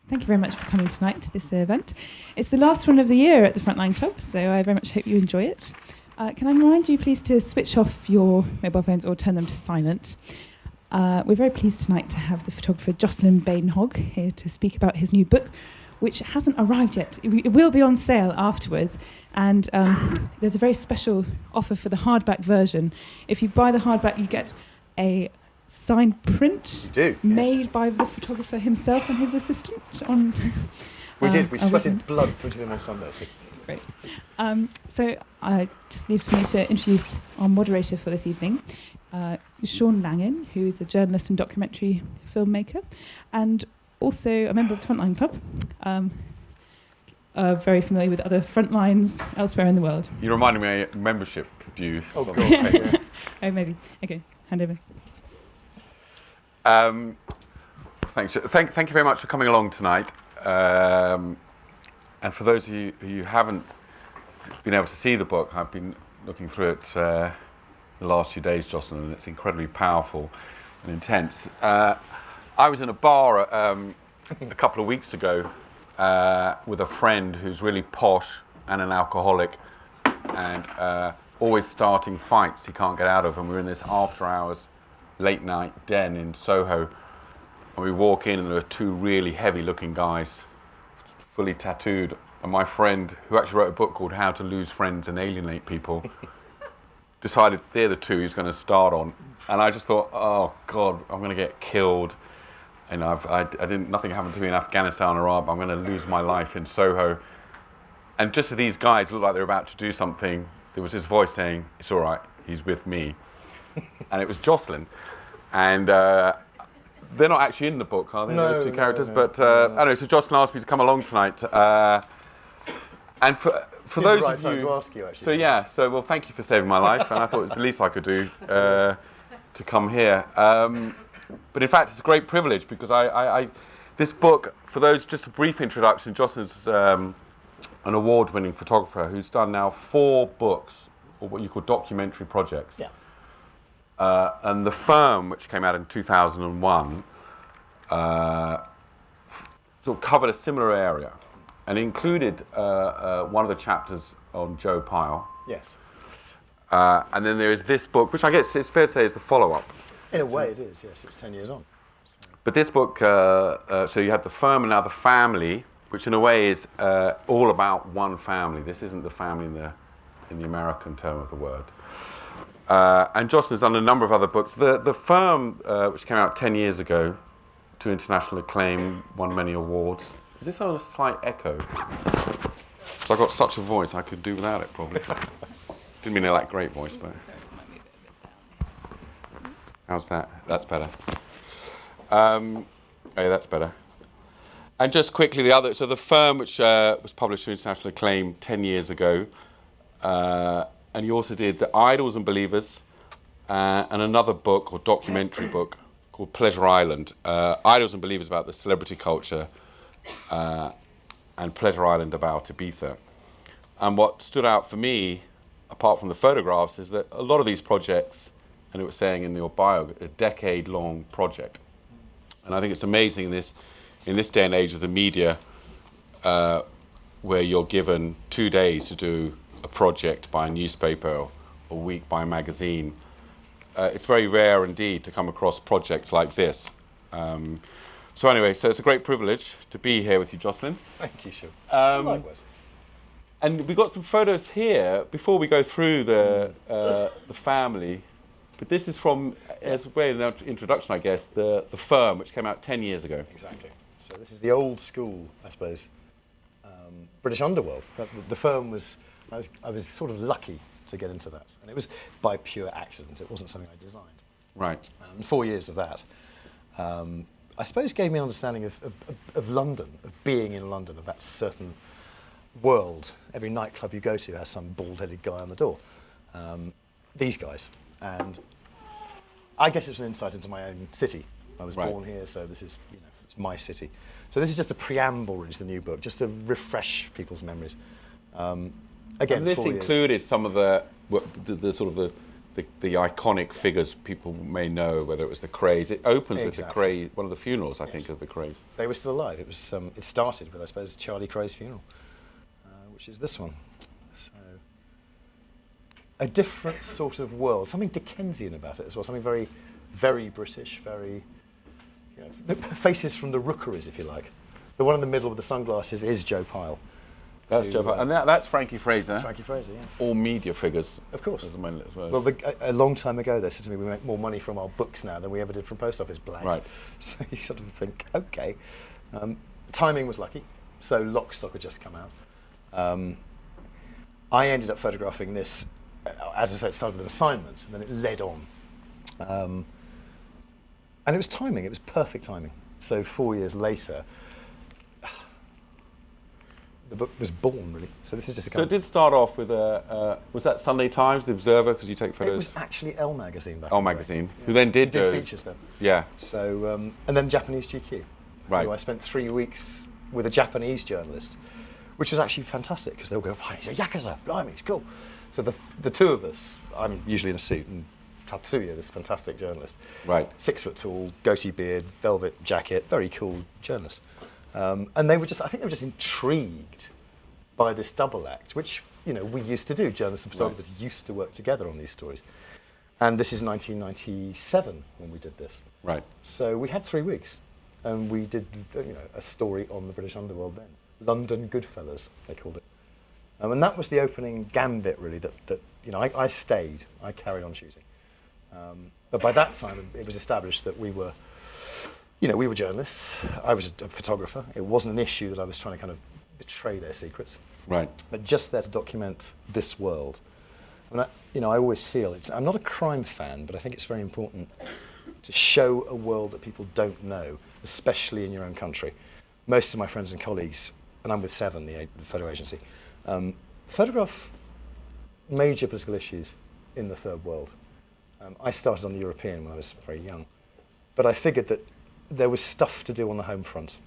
Thank you very much for coming tonight to this event. It's the last one of the year at the Frontline Club, so I very much hope you enjoy it. Can I remind you please to switch off your mobile phones or turn them to silent. We're very pleased tonight to have the photographer Jocelyn Bain Hogg here to speak about his new book, which hasn't arrived yet. It will be on sale afterwards, and there's a very special offer for the hardback version. If you buy the hardback, you get a signed print made by the photographer himself and his assistant. We sweated blood printing them on Sunday too. Great. So I just leaves me to introduce our moderator for this evening, Sean Langan, who is a journalist and documentary filmmaker, and also a member of the Frontline Club, very familiar with other frontlines elsewhere in the world. You reminded me of membership due. Oh, God. Yeah. Oh, maybe. Okay, hand over. Thanks. Thank you very much for coming along tonight. And for those of you who haven't been able to see the book, I've been looking through it the last few days, Jocelyn, and it's incredibly powerful and intense. I was in a bar a couple of weeks ago with a friend who's really posh and an alcoholic and always starting fights he can't get out of, and we were in this after-hours late night den in Soho, and we walk in and there are two really heavy looking guys, fully tattooed, and my friend, who actually wrote a book called How to Lose Friends and Alienate People, decided they're the two he's going to start on. And I just thought, oh God, I'm going to get killed. And nothing happened to me in Afghanistan or Iraq, I'm going to lose my life in Soho. And just as these guys looked like they were about to do something, there was this voice saying, it's all right, he's with me. And it was Jocelyn. And they're not actually in the book, are they, those two characters? No. But anyway, so Jocelyn asked me to come along tonight. And for those right of time you... to ask you, actually. So yeah, well, thank you for saving my life. And I thought it was the least I could do to come here. But in fact, it's a great privilege because this book, for those, just a brief introduction, Jocelyn's an award-winning photographer who's done now 4 books, or what you call documentary projects. Yeah. And The Firm, which came out in 2001, sort of covered a similar area and included one of the chapters on Joe Pyle. Yes. And then there is this book, which I guess it's fair to say is the follow-up. In a way, it is, yes. It's 10 years on. So. But this book, so you have The Firm and now The Family, which in a way is all about one family. This isn't the family in the American term of the word. And Jocelyn's done a number of other books. The Firm, which came out 10 years ago, to international acclaim, won many awards. Is this on a slight echo? So I've got such a voice, I could do without it, probably. Didn't mean that great voice, but... How's that? That's better. Oh, that's better. And just quickly, so The Firm, which was published to international acclaim 10 years ago, and you also did The Idols and Believers, and another book, or documentary book, called Pleasure Island. Idols and Believers about the celebrity culture, and Pleasure Island about Ibiza. And what stood out for me, apart from the photographs, is that a lot of these projects, and it was saying in your bio, a decade-long project. And I think it's amazing in this day and age of the media, where you're given 2 days to do a project by a newspaper or a week by a magazine. It's very rare indeed to come across projects like this. So anyway, so it's a great privilege to be here with you, Jocelyn. Thank you, sure. Likewise. And we've got some photos here before we go through the family. But this is from, as a way of an introduction, I guess, the Firm, which came out 10 years ago. Exactly. So this is the old school, I suppose, British underworld. The Firm was, I was sort of lucky to get into that. And it was by pure accident. It wasn't something I designed. Right. 4 years of that, I suppose, gave me an understanding of London, of being in London, of that certain world. Every nightclub you go to has some bald-headed guy on the door. These guys. And I guess it's an insight into my own city. I was born here, so this is, it's my city. So this is just a preamble, really, to the new book, just to refresh people's memories. Again, and this included some of the sort of the the iconic figures people may know, whether it was the Craze. It opens with the Craze, one of the funerals, I think, of the Craze. They were still alive. It was. It started with, I suppose, Charlie Craze funeral, which is this one. So, a different sort of world, something Dickensian about it as well, something very, very British, very, faces from the Rookeries, if you like. The one in the middle with the sunglasses is Joe Pyle. That's Joe Pyle. And that's Frankie Fraser. That's Frankie Fraser, yeah. All media figures. Of course. As well. Well, a long time ago, they said to me, we make more money from our books now than we ever did from post office blags. Right. So you sort of think, okay. Timing was lucky. So Lock, Stock had just come out. I ended up photographing this, as I said, it started with an assignment, and then it led on. And it was timing. It was perfect timing. So 4 years later, the book was born, really. So this is just a So it did start off with was that Sunday Times, The Observer, because you take photos? It was actually Elle magazine back Elle in the day. magazine, who then did features then. Yeah. So, and then Japanese GQ. Right. Who I spent 3 weeks with a Japanese journalist, which was actually fantastic, because they'll go, right, he's a Yakuza, blimey, it's cool. So the two of us, I'm usually in a suit, and Tatsuya, this fantastic journalist. Right. 6 foot tall, goatee beard, velvet jacket, very cool journalist. And they were just, I think they were just intrigued by this double act, which, we used to do. Journalists and photographers used to work together on these stories. And this is 1997 when we did this. Right. So we had 3 weeks, and we did, a story on the British underworld then. London Goodfellas, they called it. And that was the opening gambit, really, that I stayed. I carried on shooting. But by that time, it was established that we were journalists. I was a photographer. It wasn't an issue that I was trying to kind of betray their secrets. Right. But just there to document this world. And I always feel, I'm not a crime fan, but I think it's very important to show a world that people don't know, especially in your own country. Most of my friends and colleagues, and I'm with Seven, the photo agency, photograph major political issues in the third world. I started on the European when I was very young, but I figured that there was stuff to do on the home front,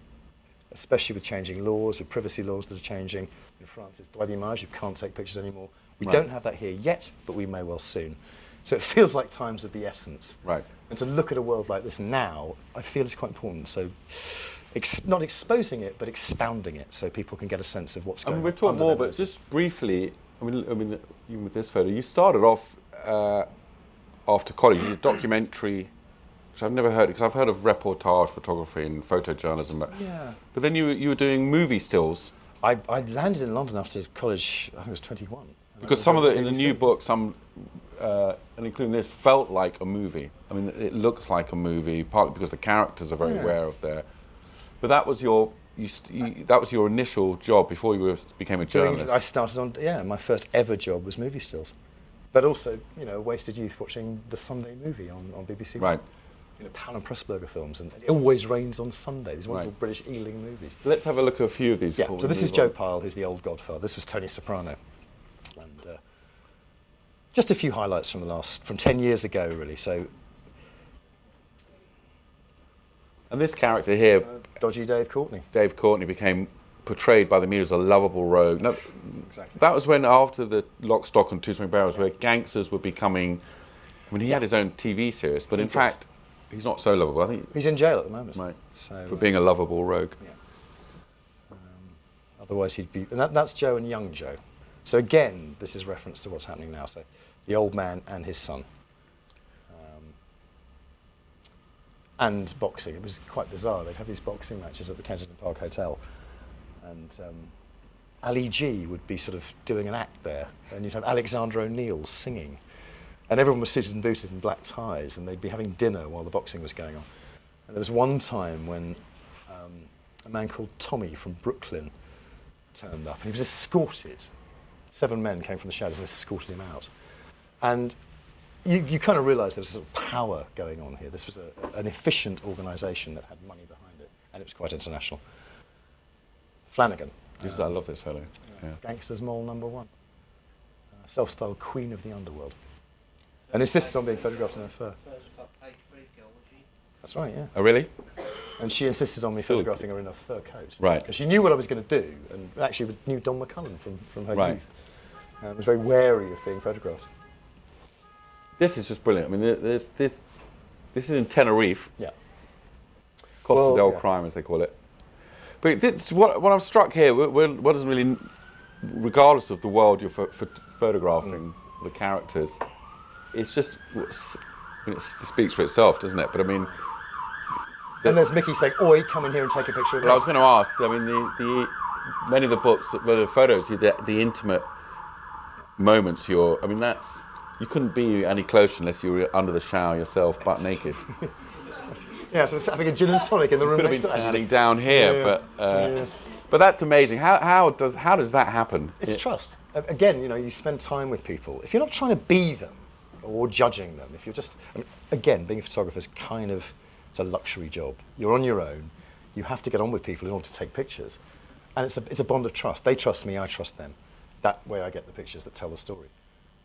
especially with changing laws, with privacy laws that are changing. In France, it's droit d'image, you can't take pictures anymore. We don't have that here yet, but we may well soon. So it feels like time's of the essence. Right. And to look at a world like this now, I feel is quite important. So not exposing it, but expounding it so people can get a sense of what's going on. We'll talk more, but just briefly, I mean, even with this photo, you started off after college, you did a documentary, which I've never heard, because I've heard of reportage photography and photojournalism, but then you were doing movie stills. I landed in London after college, I think I was 21. Because some of in the new book, and including this, felt like a movie. I mean, it looks like a movie, partly because the characters are very aware of their. But that was your initial job before you became a journalist. I started on my first ever job was movie stills, but also wasted youth watching the Sunday movie on BBC. Right. Powell and Pressburger films, and It Always Rains on Sunday. These wonderful British Ealing movies. Let's have a look at a few of these. Yeah. So this is Joe Pyle, who's the old godfather. This was Tony Soprano, and just a few highlights from 10 years ago, really. So. And this character here, Dodgy Dave Courtney. Dave Courtney became portrayed by the media as a lovable rogue. No, exactly. That was when, after the Lock, Stock and Two Smoking Barrels, where gangsters were becoming. I mean, he had his own TV series, but in fact, he's not so lovable. I think he's in jail at the moment. Right. So, for being a lovable rogue. Yeah. Otherwise, he'd be. And that's Joe and young Joe. So again, this is reference to what's happening now. So, the old man and his son. And boxing. It was quite bizarre. They'd have these boxing matches at the Kensington Park Hotel, and Ali G would be sort of doing an act there, and you'd have Alexander O'Neill singing, and everyone was suited and booted in black ties, and they'd be having dinner while the boxing was going on. And there was one time when a man called Tommy from Brooklyn turned up, and he was escorted. 7 men came from the shadows and escorted him out, and you kind of realise there was a sort of power going on here. This was an efficient organisation that had money behind it, and it was quite international. Flanagan. I love this fellow. Yeah. Gangsters Mole #1. Self-styled queen of the underworld. And insisted on being photographed in her fur. That's right, yeah. Oh, really? And she insisted on me photographing her in her fur coat. Right. Because she knew what I was going to do, and actually knew Don McCullum from her right. youth. Was very wary of being photographed. This is just brilliant. I mean, this is in Tenerife. Yeah. Costa del Crime, as they call it. But what I'm struck here, what doesn't really, regardless of the world you're photographing, the characters, it's just, it speaks for itself, doesn't it? But I mean... And there's Mickey saying, "Oi, come in here and take a picture of me." Well, I was going to ask, I mean, many of the books, the photos, the intimate moments, you couldn't be any closer unless you were under the shower yourself, butt naked. Yeah, so having a gin and tonic in the room Could have next been to standing down here, but that's amazing. How does that happen? It's trust. Again, you spend time with people. If you're not trying to be them or judging them, if you're just, again, being a photographer is kind of, it's a luxury job. You're on your own. You have to get on with people in order to take pictures, and it's a bond of trust. They trust me, I trust them. That way, I get the pictures that tell the story.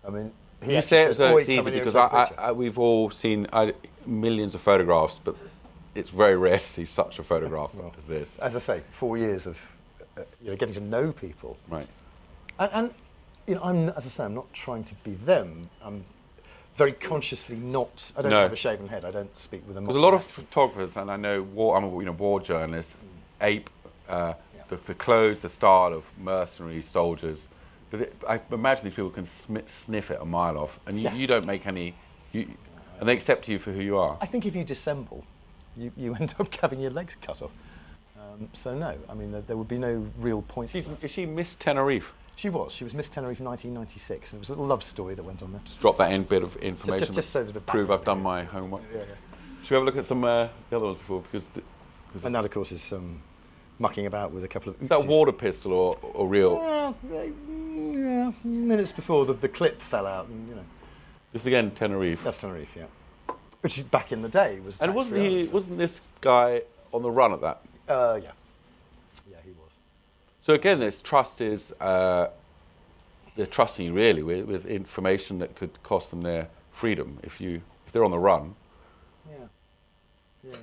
I mean, you say it so it's easy because we've all seen millions of photographs, but it's very rare to see such a photograph as this. As I say, 4 years of getting to know people. Right. And as I say, I'm not trying to be them. I'm very consciously not. I don't have a shaven head. I don't speak with a. There's a lot of photographers, and I know I'm a war journalist, ape the clothes, the style of mercenaries, soldiers. But I imagine these people can sniff it a mile off, and you don't make any. And they accept you for who you are. I think if you dissemble, you end up having your legs cut off. So no, I mean there would be no real point. Is she Miss Tenerife? She was Miss Tenerife 1996, and it was a little love story that went on there. Just drop that in bit of information. Just so there's a bit prove I've done my homework. Yeah. Should we have a look at some the other ones before? And that, of course, is mucking about with a couple of. Is that a water pistol or real? Yeah, minutes before the clip fell out, and This is again Tenerife. That's Tenerife, yeah. Which back in the day was. And wasn't this guy on the run at that? Yeah. Yeah, he was. So again, this trust is they're trusting you really with information that could cost them their freedom if they're on the run. Yeah.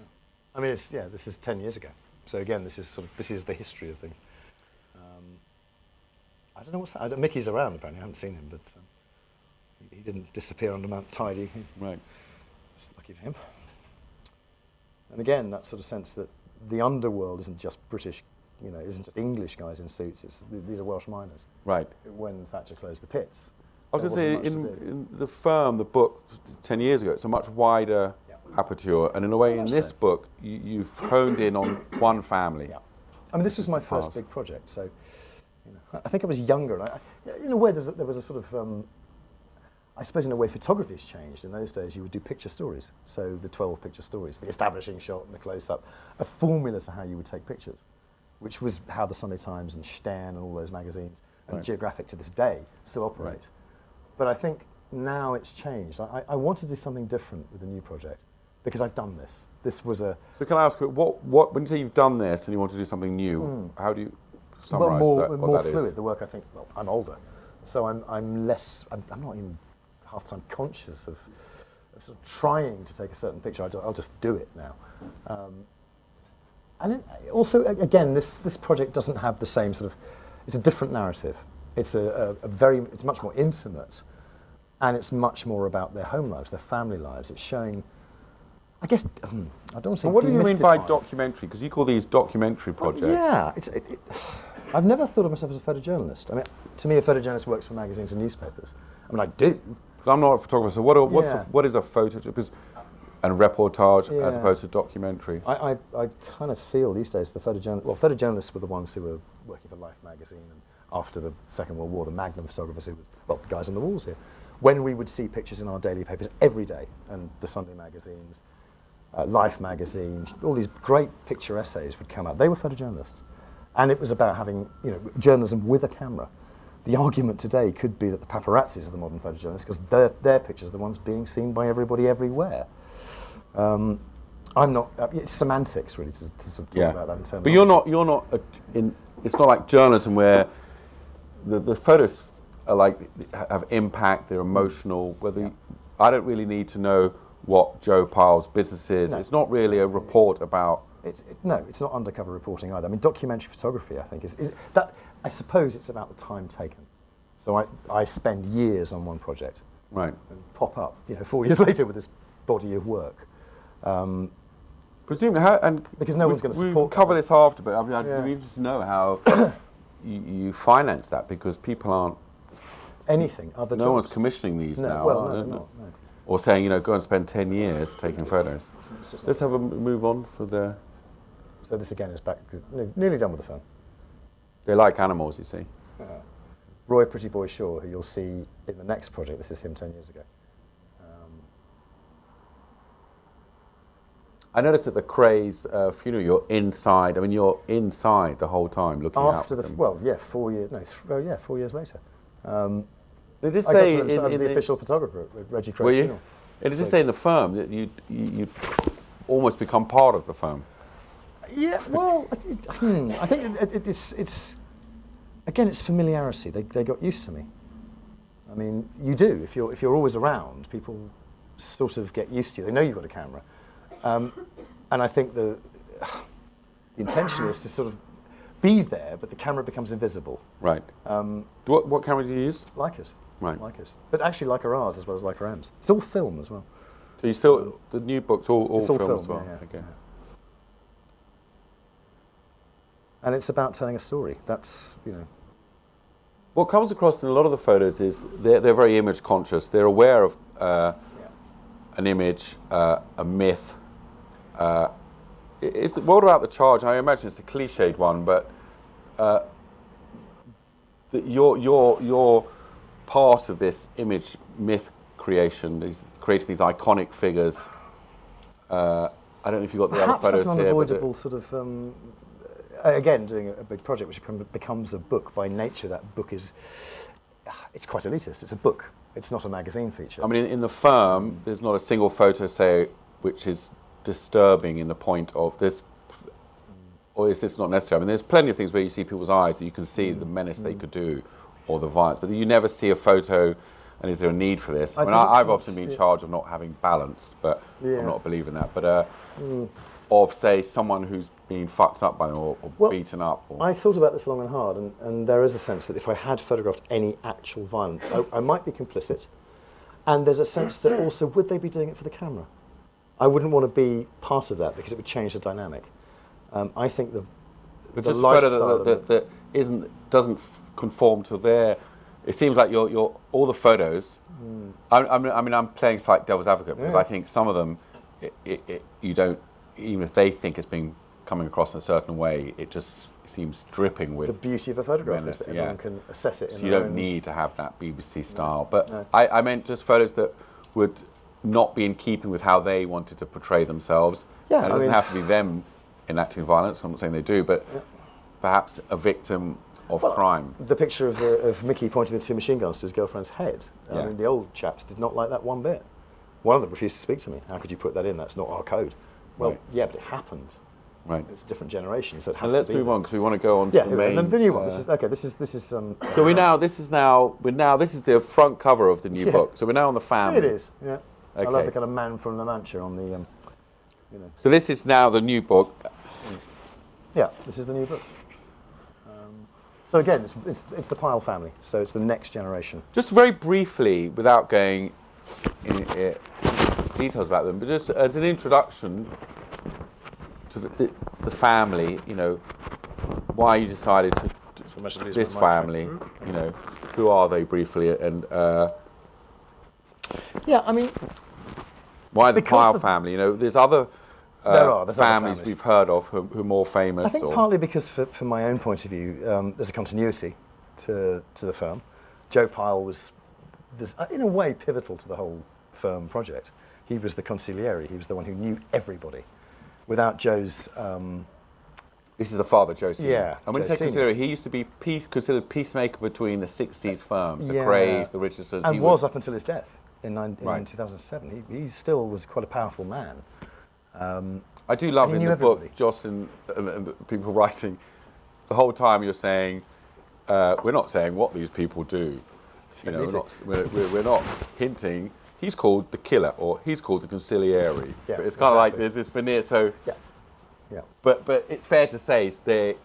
I mean, this is 10 years ago. So again, this is the history of things. I don't know what's happened. Mickey's around apparently. I haven't seen him, but he didn't disappear under Mount Tidy. Right. It's lucky for him. And again, that sort of sense that the underworld isn't just British, isn't just English guys in suits. These are Welsh miners. Right. When Thatcher closed the pits. I was going to say, in the book 10 years ago, it's a much wider aperture, and in a way, in this book, you've honed in on one family. Yeah. I mean, this was my first big project, so I think I was younger, and in a way, there was a sort of, I suppose in a way, photography has changed. In those days, you would do picture stories, so the 12 picture stories, the establishing shot and the close-up, a formula to how you would take pictures, which was how the Sunday Times and Stern and all those magazines, and Geographic to this day, still operate. Right. But I think now it's changed. I want to do something different with the new project, because I've done this. This was a... So can I ask, when you say you've done this and you want to do something new, how do you summarise more that fluid, is? the work, I think, I'm older, so I'm less, I'm not even half the time conscious of sort of trying to take a certain picture. I'll just do it now. And also, again, this project doesn't have the same sort of, it's a different narrative. It's it's much more intimate, and it's much more about their home lives, their family lives. It's showing, I guess, I don't want to say what do you mean by documentary? Because you call these documentary projects. Well, yeah, I've never thought of myself as a photojournalist. I mean, to me, a photojournalist works for magazines and newspapers. I mean, I do. Because I'm not a photographer, so what is a photo? And reportage as opposed to documentary? I kind of feel these days photojournalists were the ones who were working for Life magazine, and after the Second World War, the Magnum photographers who were, the guys on the walls here. When we would see pictures in our daily papers every day, and the Sunday magazines, Life magazine, all these great picture essays would come out. They were photojournalists. And it was about having, journalism with a camera. The argument today could be that the paparazzis are the modern photojournalists because their pictures are the ones being seen by everybody everywhere. I'm not. It's semantics, really, to sort of talk about that in terms. But you're not in. It's not like journalism where the photos are have impact. They're emotional. I don't really need to know what Joe Pyle's business is. No. It's not really a report about. No, it's not undercover reporting either. I mean, documentary photography, I think, is that. I suppose it's about the time taken. So I spend years on one project, Right. and pop up, 4 years later with this body of work. Presumably, because no one's going to support. We'll cover this after, but I'd Yeah. be interested to know how you finance that, because people aren't. Anything other. No one's commissioning these no, now. well, no, they're not. No. Or saying, go and spend 10 years taking photos. Let's have a move on for the. So this again is back, nearly done with the film. They like animals, you see. Roy Pretty Boy Shaw, who you'll see in the next project. This is him 10 years ago. I noticed at the Craze funeral, you're inside. I mean, you're inside the whole time, looking out. After the 4 years. No, 4 years later. They did I say was the official photographer at Reggie Crow's were you? funeral. It did say in the firm that you almost become part of the firm. Yeah, well, I think it's again, it's familiarity. They got used to me. I mean, you do. If you're always around, people sort of get used to you. They know you've got a camera. And I think the intention is to sort of be there, but the camera becomes invisible. Right. What camera do you use? Leicas. Right. Leicas. But actually Leica R's as well as Leica M's. It's all film as well. So you still, the new book's all it's all film film as well? yeah. Okay. Yeah. And it's about telling a story. That's, What comes across in a lot of the photos is they're very image conscious. They're aware of an image, a myth. What about the charge? I imagine it's a cliched one, but you're part of this image myth creation, creating these iconic figures. I don't know if you've got the other perhaps photos that's an here. unavoidable sort of, again, doing a big project which becomes a book by nature. That book it's quite elitist. It's a book. It's not a magazine feature. I mean, in the firm, there's not a single photo, say, which is disturbing in the point of this, or is this not necessary? I mean, there's plenty of things where you see people's eyes that you can see the menace they could do, or the violence, but you never see a photo, and is there a need for this? I mean, I've often been charged of not having balance, but I'm not a believer in that, but of, say, someone who's been fucked up by them, or beaten up. I thought about this long and hard, and there is a sense that if I had photographed any actual violence, I might be complicit, and there's a sense that also, would they be doing it for the camera? I wouldn't want to be part of that because it would change the dynamic. I think the just lifestyle a photo that doesn't conform to their. It seems like you're all the photos. I mean, I'm playing slight devil's advocate because I think some of them, you don't, even if they think it's been coming across in a certain way, it just seems dripping with the beauty of a photograph menace, is that everyone can assess it. So you don't need to have that BBC style. But I meant just photos that would not be in keeping with how they wanted to portray themselves. Yeah, and it doesn't have to be them enacting violence. I'm not saying they do, but perhaps a victim of crime. The picture of Mickey pointing the two machine guns to his girlfriend's head. I mean, the old chaps did not like that one bit. One of them refused to speak to me. How could you put that in? That's not our code. Well, yeah, but it happened. Right. It's a different generation, so it has and let's to be. move on because we want to go on to the main. And the new one. This is. So this is the front cover of the new book. So we're now on the family. It is. Yeah. Okay. I love the kind of man from La Mancha on the. So this is now the new book. Yeah, this is the new book. So again, it's the Pyle family. So it's the next generation. Just very briefly, without going into details about them, but just as an introduction to the family, why you decided to this family, who are they briefly, and I mean, why the Pyle family? There's other there's families we've heard of who are more famous. I think partly because, from my own point of view, there's a continuity to the firm. Joe Pyle was, in a way, pivotal to the whole firm project. He was the consigliere. He was the one who knew everybody. Without Joe's... this is the father, Joe Senior. Yeah. And when you say consigliere, he used to be considered peacemaker between the 60s firms, the Crays, the Richardsons. And was up until his death in 2007. He still was quite a powerful man. I do love in the book, Jocelyn, and the people writing, the whole time you're saying, we're not saying what these people do. We're not hinting. He's called the killer, or he's called the consigliere. Yeah, but it's kind of like there's this veneer. So, yeah. But it's fair to say they,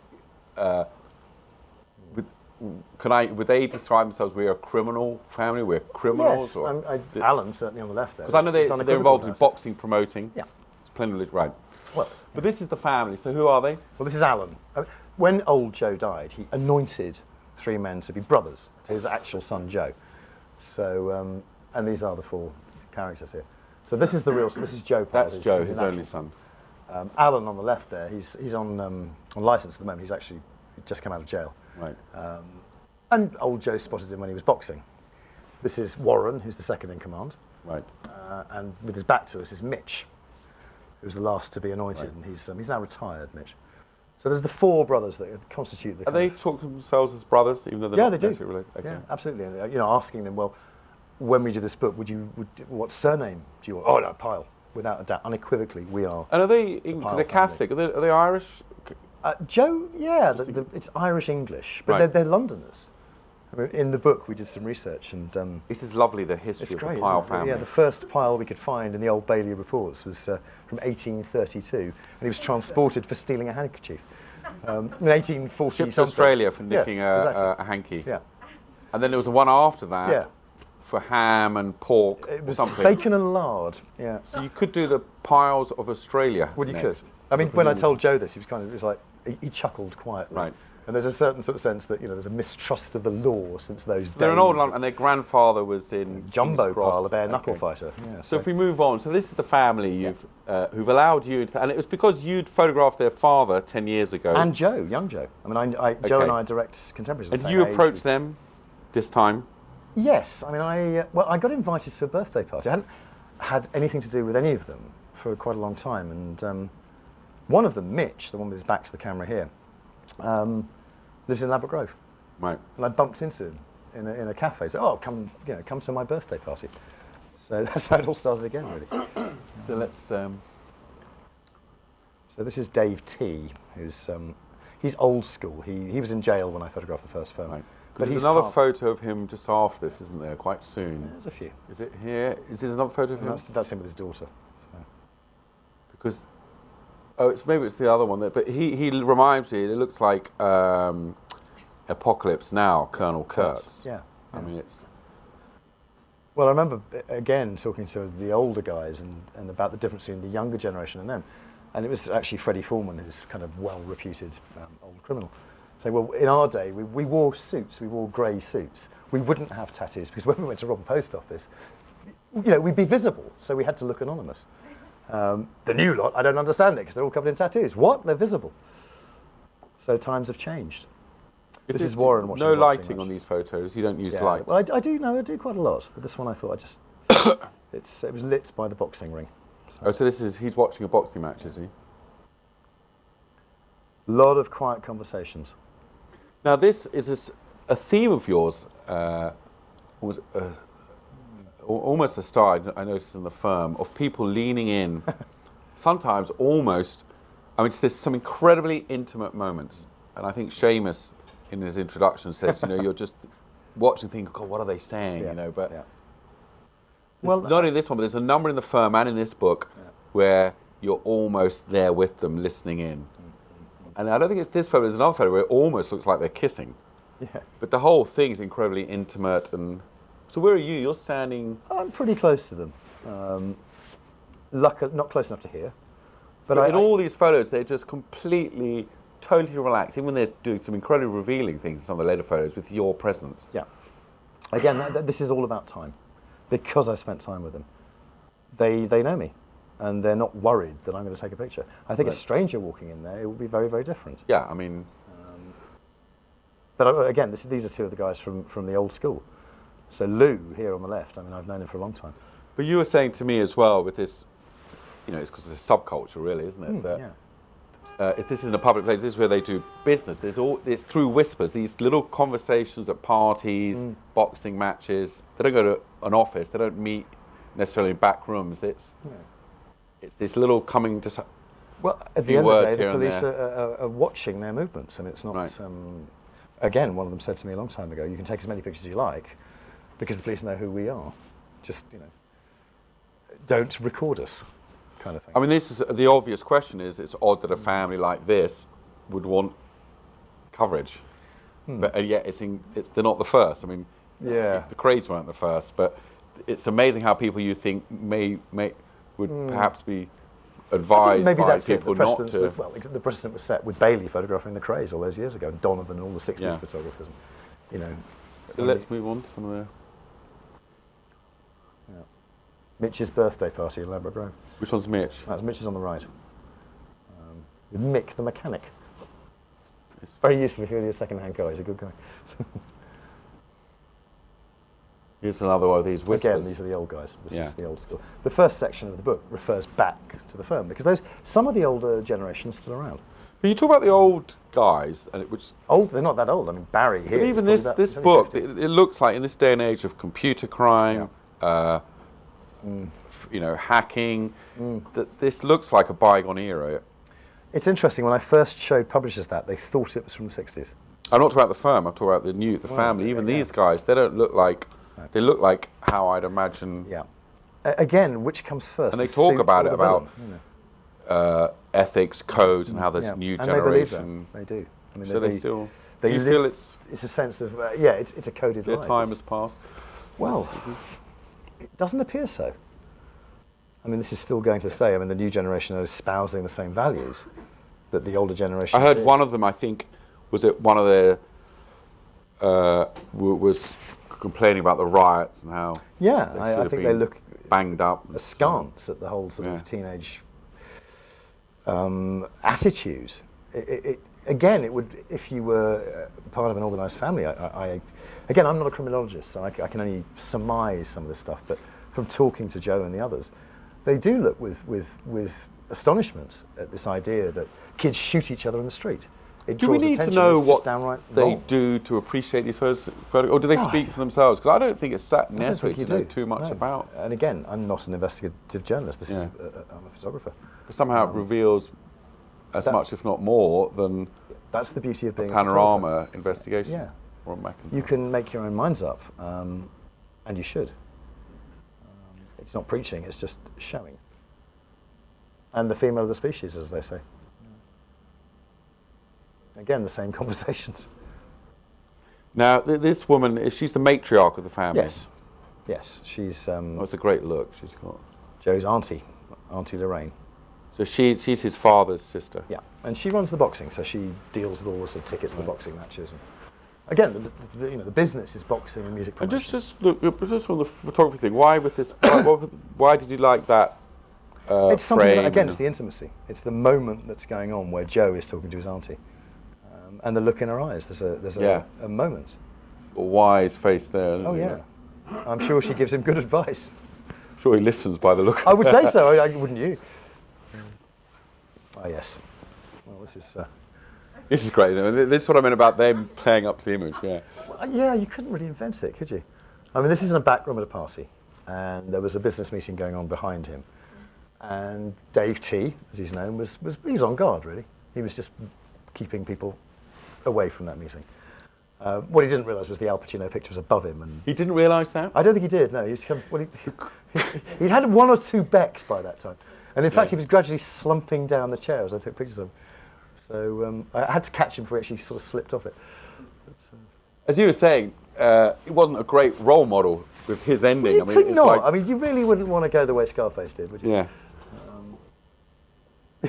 would they describe themselves, we're a criminal family, we're criminals? Yes, Alan certainly on the left there. Because I know they're involved in boxing, promoting. Yeah. It's plenty of, right. Well, but this is the family, so who are they? Well, this is Alan. When old Joe died, he anointed 3 men to be brothers to his actual son Joe. So, and these are the 4 characters here. So this is the real. This is Joe. That's Joe, his only son. Alan on the left there. He's on licence at the moment. He's actually just come out of jail. Right. And old Joe spotted him when he was boxing. This is Warren, who's the second in command. Right. And with his back to us is Mitch, who was the last to be anointed, Right. and he's now retired, Mitch. So there's the 4 brothers that constitute the. Are they talk to themselves as brothers, even though they're not necessarily related? Okay. Yeah, absolutely. And, asking them, well, when we do this book, what surname do you want? Oh no, Pyle, without a doubt, unequivocally, we are. And are they? They're Catholic. Are they Irish? Joe, yeah, it's Irish English, but Right. they're Londoners. I mean, in the book, we did some research, and this is lovely. The history of the Pyle family. Yeah, the first Pyle we could find in the Old Bailey reports was from 1832, and he was transported for stealing a handkerchief. In 1840. Shipped to Australia for nicking a hanky. Yeah. And then there was a one after that. Yeah. For ham and pork It was or something. bacon and lard. Yeah. So you could do the Piles of Australia. Well, you next. could. I mean, when I told Joe this, he was like, he chuckled quietly. Right. And there's a certain sort of sense that, there's a mistrust of the law since those days. They're an old London, and their grandfather was in Jumbo King's Cross. Pyle, a bare knuckle fighter. Yeah, so if we move on, so this is the family who've allowed you to, and it was because you'd photographed their father 10 years ago. And Joe, young Joe. I mean, Joe and I direct contemporaries. And the same you age. approached them this time? Yes. I mean, I got invited to a birthday party. I hadn't had anything to do with any of them for quite a long time. And one of them, Mitch, the one with his back to the camera here, lives in Ladbroke Grove. Right. And I bumped into him in a cafe. So, come to my birthday party. So that's how it all started again, really. So let's. So this is Dave T, who's he's old school. He was in jail when I photographed the first film. Right. But there's another photo of him just after this, isn't there? Quite soon. There's a few. Is it here? Is this another photo of him? That's him with his daughter. So. Because maybe it's the other one. But he reminds me. It looks like Apocalypse Now, Colonel Kurtz. Yeah. I mean, it's. Well, I remember again talking to the older guys and about the difference between the younger generation and them, and it was actually Freddie Foreman, who's kind of well-reputed old criminal. So, well, in our day, we wore suits, we wore grey suits. We wouldn't have tattoos because when we went to rob a post office, we'd be visible, so we had to look anonymous. The new lot, I don't understand it because they're all covered in tattoos. What? They're visible. So times have changed. This is Warren watching. No lighting on these photos. You don't use lights. Well, I do quite a lot, but this one I thought it was lit by the boxing ring. So he's watching a boxing match, is he? A lot of quiet conversations. Now, this is a theme of yours, almost a style, I noticed in the firm, of people leaning in, sometimes almost, there's some incredibly intimate moments. And I think Seamus, in his introduction, says, you're just watching and thinking, God, what are they saying, Well, not in this one, but there's a number in the firm and in this book where you're almost there with them, listening in. And I don't think it's this photo, there's another photo where it almost looks like they're kissing. Yeah. But the whole thing is incredibly intimate. And so where are you? You're standing... I'm pretty close to them. Not close enough to hear. But in all these photos, they're just completely, totally relaxed. Even when they're doing some incredibly revealing things in some of the later photos with your presence. Yeah. Again, this is all about time. Because I spent time with them. They know me. And they're not worried that I'm going to take a picture. I think a stranger walking in there, it would be very, very different. Yeah, I mean... But again, these are two of the guys from the old school. So Lou, here on the left, I've known him for a long time. But you were saying to me as well with this, it's because it's a subculture really, isn't it? That, if this isn't a public place, this is where they do business. It's through whispers, these little conversations at parties, boxing matches. They don't go to an office, they don't meet necessarily in back rooms. It's this little coming to... Well, at the end of the day, the police are watching their movements, and it's not... Right. Again, one of them said to me a long time ago, you can take as many pictures as you like, because the police know who we are. Just, don't record us, kind of thing. This is the obvious question is, it's odd that a family like this would want coverage. but and yet they're not the first. I mean, Yeah. the Krays weren't the first, but it's amazing how people you think would perhaps be advised maybe by that's people it. The not precedent to. was, well, the precedent was set with Bailey photographing the Krays all those years ago, and Donovan and all the 60s photographers. And, you know. So let's move on to some of the. Yeah. Mitch's birthday party in Ladbroke Grove. Which one's Mitch? That's Mitch's on the right. With Mick the mechanic. It's very useful if you're a second-hand guy. He's a good guy. Here's another one of these whispers. Again, these are the old guys. This is the old school. The first section of the book refers back to the firm because some of the older generations still around. But you talk about the old guys, and which old. They're not that old. I mean, Barry here. But even this book, it looks like in this day and age of computer crime, you know, hacking, that this looks like a bygone era. It's interesting. When I first showed publishers that, they thought it was from the 60s. I'm not talking about the firm. I'm talking about the family. Even these guys, they don't look like. They look like how I'd imagine. Yeah. Again, which comes first? And they talk about it, about ethics, codes, and how this new generation. They do. I mean, so they still. Do you feel it's a sense of it's a coded life. Their time has passed. Well, it doesn't appear so. I mean, this is still going to stay. I mean, the new generation are espousing the same values that the older generation. I heard one of them. I think was it one of their was complaining about the riots and how I think they look banged up, askance at the whole sort of teenage attitudes. Again, it would, if you were part of an organised family. Again, I'm not a criminologist, so I can only surmise some of this stuff. But from talking to Joe and the others, they do look with astonishment at this idea that kids shoot each other in the street. Do we need to know what they do to appreciate these photos, or do they speak for themselves? Because I don't think it's that necessary to know too much about. And again, I'm not an investigative journalist. This is I'm a photographer. But somehow it reveals as much, if not more, than that's the beauty of being a panorama investigation. Yeah, or a you can make your own minds up, and you should. It's not preaching; it's just showing. And the female of the species, as they say. Again, the same conversations. Now, this woman, she's the matriarch of the family. Yes, she's. It's a great look she's got. Joe's Auntie Lorraine. So she's his father's sister. Yeah, and she runs the boxing, so she deals with all the sort of tickets to the boxing matches. And again, the business is boxing and music promotion. And just on the photography thing, why with this? why did you like that? It's something. Again, it's the intimacy. It's the moment that's going on where Joe is talking to his auntie. And the look in her eyes. There's a moment. A wise face there. Oh yeah, I'm sure she gives him good advice. I'm sure he listens by the look. I would say so. Wouldn't you? Oh yes. Well, this is great. This is what I meant about them playing up to the image. Yeah. Well, yeah, you couldn't really invent it, could you? I mean, this is in a back room at a party, and there was a business meeting going on behind him, and Dave T, as he's known, was on guard. Really, he was just keeping people away from that meeting. What he didn't realise was the Al Pacino picture was above him. And he didn't realise that? I don't think he did, no. He'd had one or two becks by that time. And in fact, he was gradually slumping down the chair as I took pictures of him. So I had to catch him before he actually sort of slipped off it. But, as you were saying, it wasn't a great role model with his ending. Well, I mean, not. I mean, you really wouldn't want to go the way Scarface did, would you? Yeah.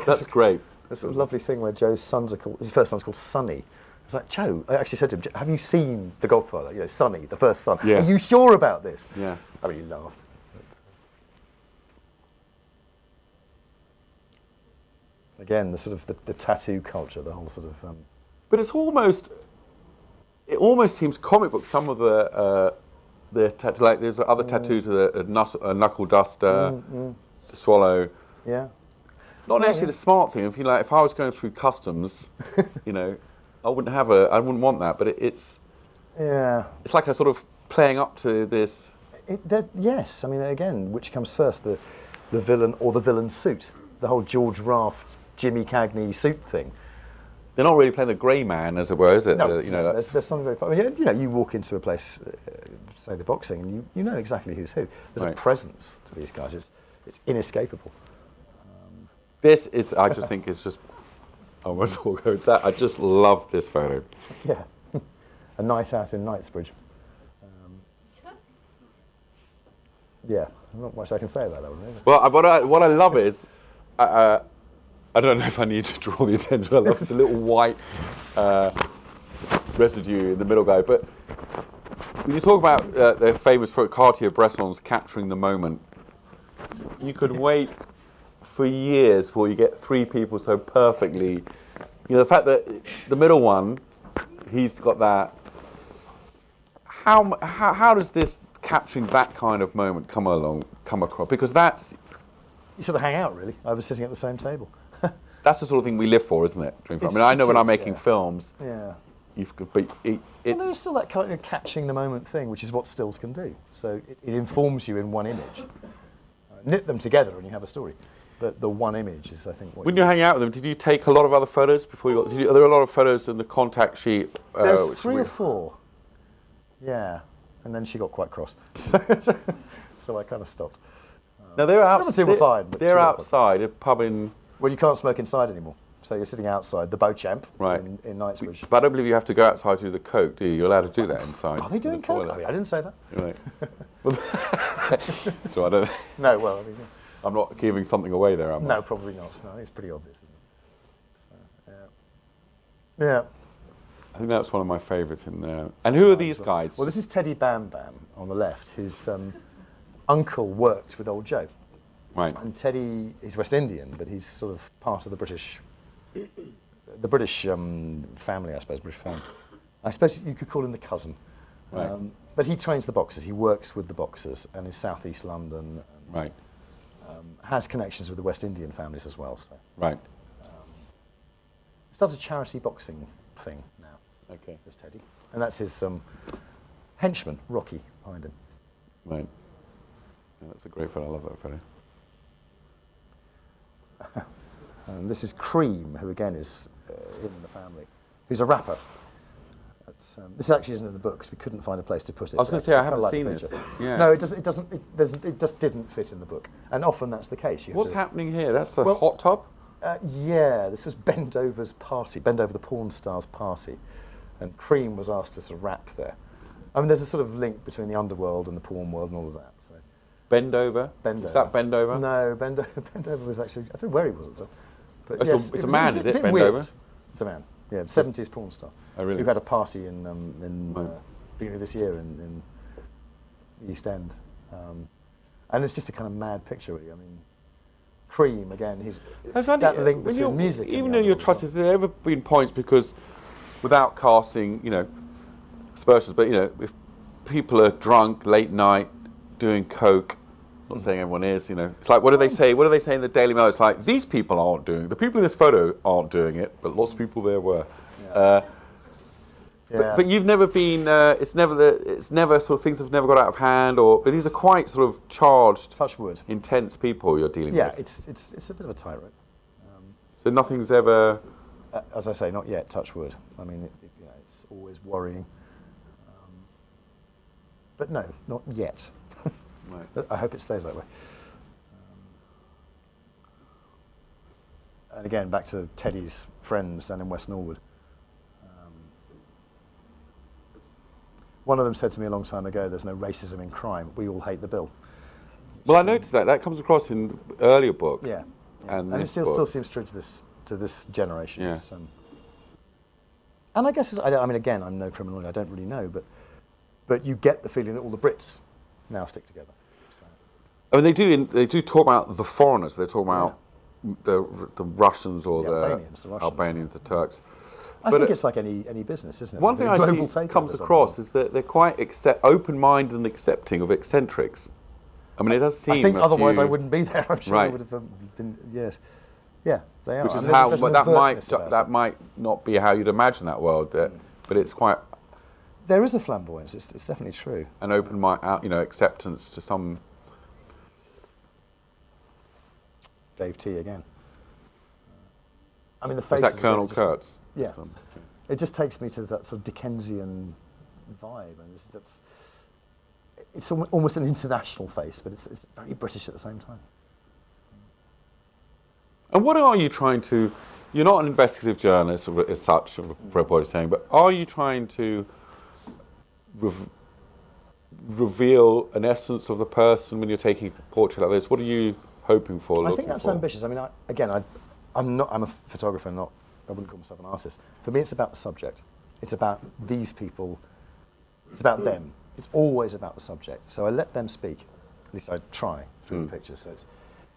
That's great. There's a lovely thing where Joe's sons are called, his first son's called Sonny. It's like, Joe, I actually said to him, have you seen The Godfather? You know, Sonny, the first son. Yeah. Are you sure about this? Yeah. I mean, he laughed. But, again, the sort of the tattoo culture, the whole sort of... But it almost seems comic book. Some of the like there's other tattoos with a knuckle duster, the swallow. Yeah. Not necessarily the smart thing. If I was going through customs, you know, I wouldn't want that. But it's like a sort of playing up to this. Yes, I mean, again, which comes first, the villain or the villain suit? The whole George Raft, Jimmy Cagney suit thing. They're not really playing the grey man, as it were, is it? No, there's something very. I mean, you know, you walk into a place, say the boxing, and you know exactly who's who. There's a presence to these guys. It's inescapable. This is, I just think, is just. I won't talk about that. I just love this photo. Yeah. a night out in Knightsbridge. Yeah, not much I can say about that one. Well, what I love is, I don't know if I need to draw the attention. I love this little white residue in the middle guy. But when you talk about the famous for Cartier-Bresson's capturing the moment, you could wait for years before you get three people so perfectly. You know, the fact that the middle one, he's got that. How does this capturing that kind of moment come across? Because that's... You sort of hang out, really. I was sitting at the same table. That's the sort of thing we live for, isn't it? I mean, I know when I'm making films, but it's... Well, there's still that kind of catching the moment thing, which is what stills can do. So it informs you in one image. Knit them together and you have a story. But the one image is, I think, what... When you hang out with them, did you take a lot of other photos before you got... Are there a lot of photos in the contact sheet? There's 3 or 4. Yeah. And then she got quite cross. So I kind of stopped. Now, they're out, the other two were fine. But they're outside, a pub in... Well, you can't smoke inside anymore. So you're sitting outside, the Beauchamp right. in Knightsbridge. But I don't believe you have to go outside to do the coke, do you? You're allowed to do that inside. Are they doing coke? I didn't say that. Right. So I don't... No, well, I mean... I'm not giving something away there, am I? No, probably not. No, it's pretty obvious, isn't it? So, yeah. I think that's one of my favourites in there. And who are these guys? Well, this is Teddy Bam Bam on the left, whose uncle worked with Old Joe. Right. And Teddy, he's West Indian, but he's sort of part of the British family, I suppose, British family. I suppose you could call him the cousin. Right. But he trains the boxers, he works with the boxers, and is South East London. And, right. Has connections with the West Indian families as well. So. Right. Started a charity boxing thing now. Okay. There's Teddy. And that's his henchman, Rocky, behind him. Right. Yeah, that's a great photo. I love that photo. And this is Cream, who again is in the family, who's a rapper. This actually isn't in the book because we couldn't find a place to put it. I was going to say I haven't seen this. Yeah. No, it just didn't fit in the book, and often that's the case. What's happening here? That's the hot tub. Yeah, this was Bendover's party, Bendover the porn star's party, and Cream was asked to sort of rap there. I mean, there's a sort of link between the underworld and the porn world and all of that. So. Bendover? Is that Bendover? No, Bendover was actually, I don't know where he was at the time. But yes, it's a man, is it, Bendover? It's a man, yeah, 70s porn star. Oh, really? Who had a party in beginning of this year in East End. And it's just a kind of mad picture, really. I mean, Cream, again, that link between music and even though you're trusted, has there ever been points, because without casting, aspersions, but, if people are drunk, late night, doing coke, not saying everyone is, it's like, what do they say? What do they say in the Daily Mail? It's like, these people aren't doing it. The people in this photo aren't doing it, but lots of people there were. Yeah. But you've never been, it's never sort of, things have never got out of hand, but these are quite sort of charged, touch wood, intense people you're dealing with. Yeah, it's a bit of a tightrope. So nothing's ever... as I say, not yet, touch wood. I mean, it's always worrying. But no, not yet. Right. I hope it stays that way. And again, back to Teddy's friends down in West Norwood. One of them said to me a long time ago, there's no racism in crime, we all hate the bill. Well, I noticed that comes across in earlier books. Yeah. And it still seems true to this generation. Yeah. And I guess, I mean, again, I'm no criminologist, I don't really know, but you get the feeling that all the Brits now stick together. So. I mean, they do talk about the foreigners, but they talk about the Russians or the Albanians, the Turks. I think it's like any business, isn't it? One thing I see comes across is that they're quite open-minded and accepting of eccentrics. I mean, it does seem. I think otherwise I wouldn't be there. I'm sure I would have been. Yes, yeah, they are. Which is how that might not be how you'd imagine that world, but it's quite. There is a flamboyance. It's definitely true. An open mind, acceptance to some. Dave T again. I mean, the face. Is that Colonel Kurtz? Yeah, it just takes me to that sort of Dickensian vibe, and it's almost an international face, but it's very British at the same time. And what are you trying to? You're not an investigative journalist as such, for what you're saying, but are you trying to reveal an essence of the person when you're taking a portrait like this? What are you hoping for? I think that's ambitious. I mean, I'm a photographer, not, I wouldn't call myself an artist. For me, it's about the subject. It's about these people. It's about them. It's always about the subject. So I let them speak. At least I try through the pictures. So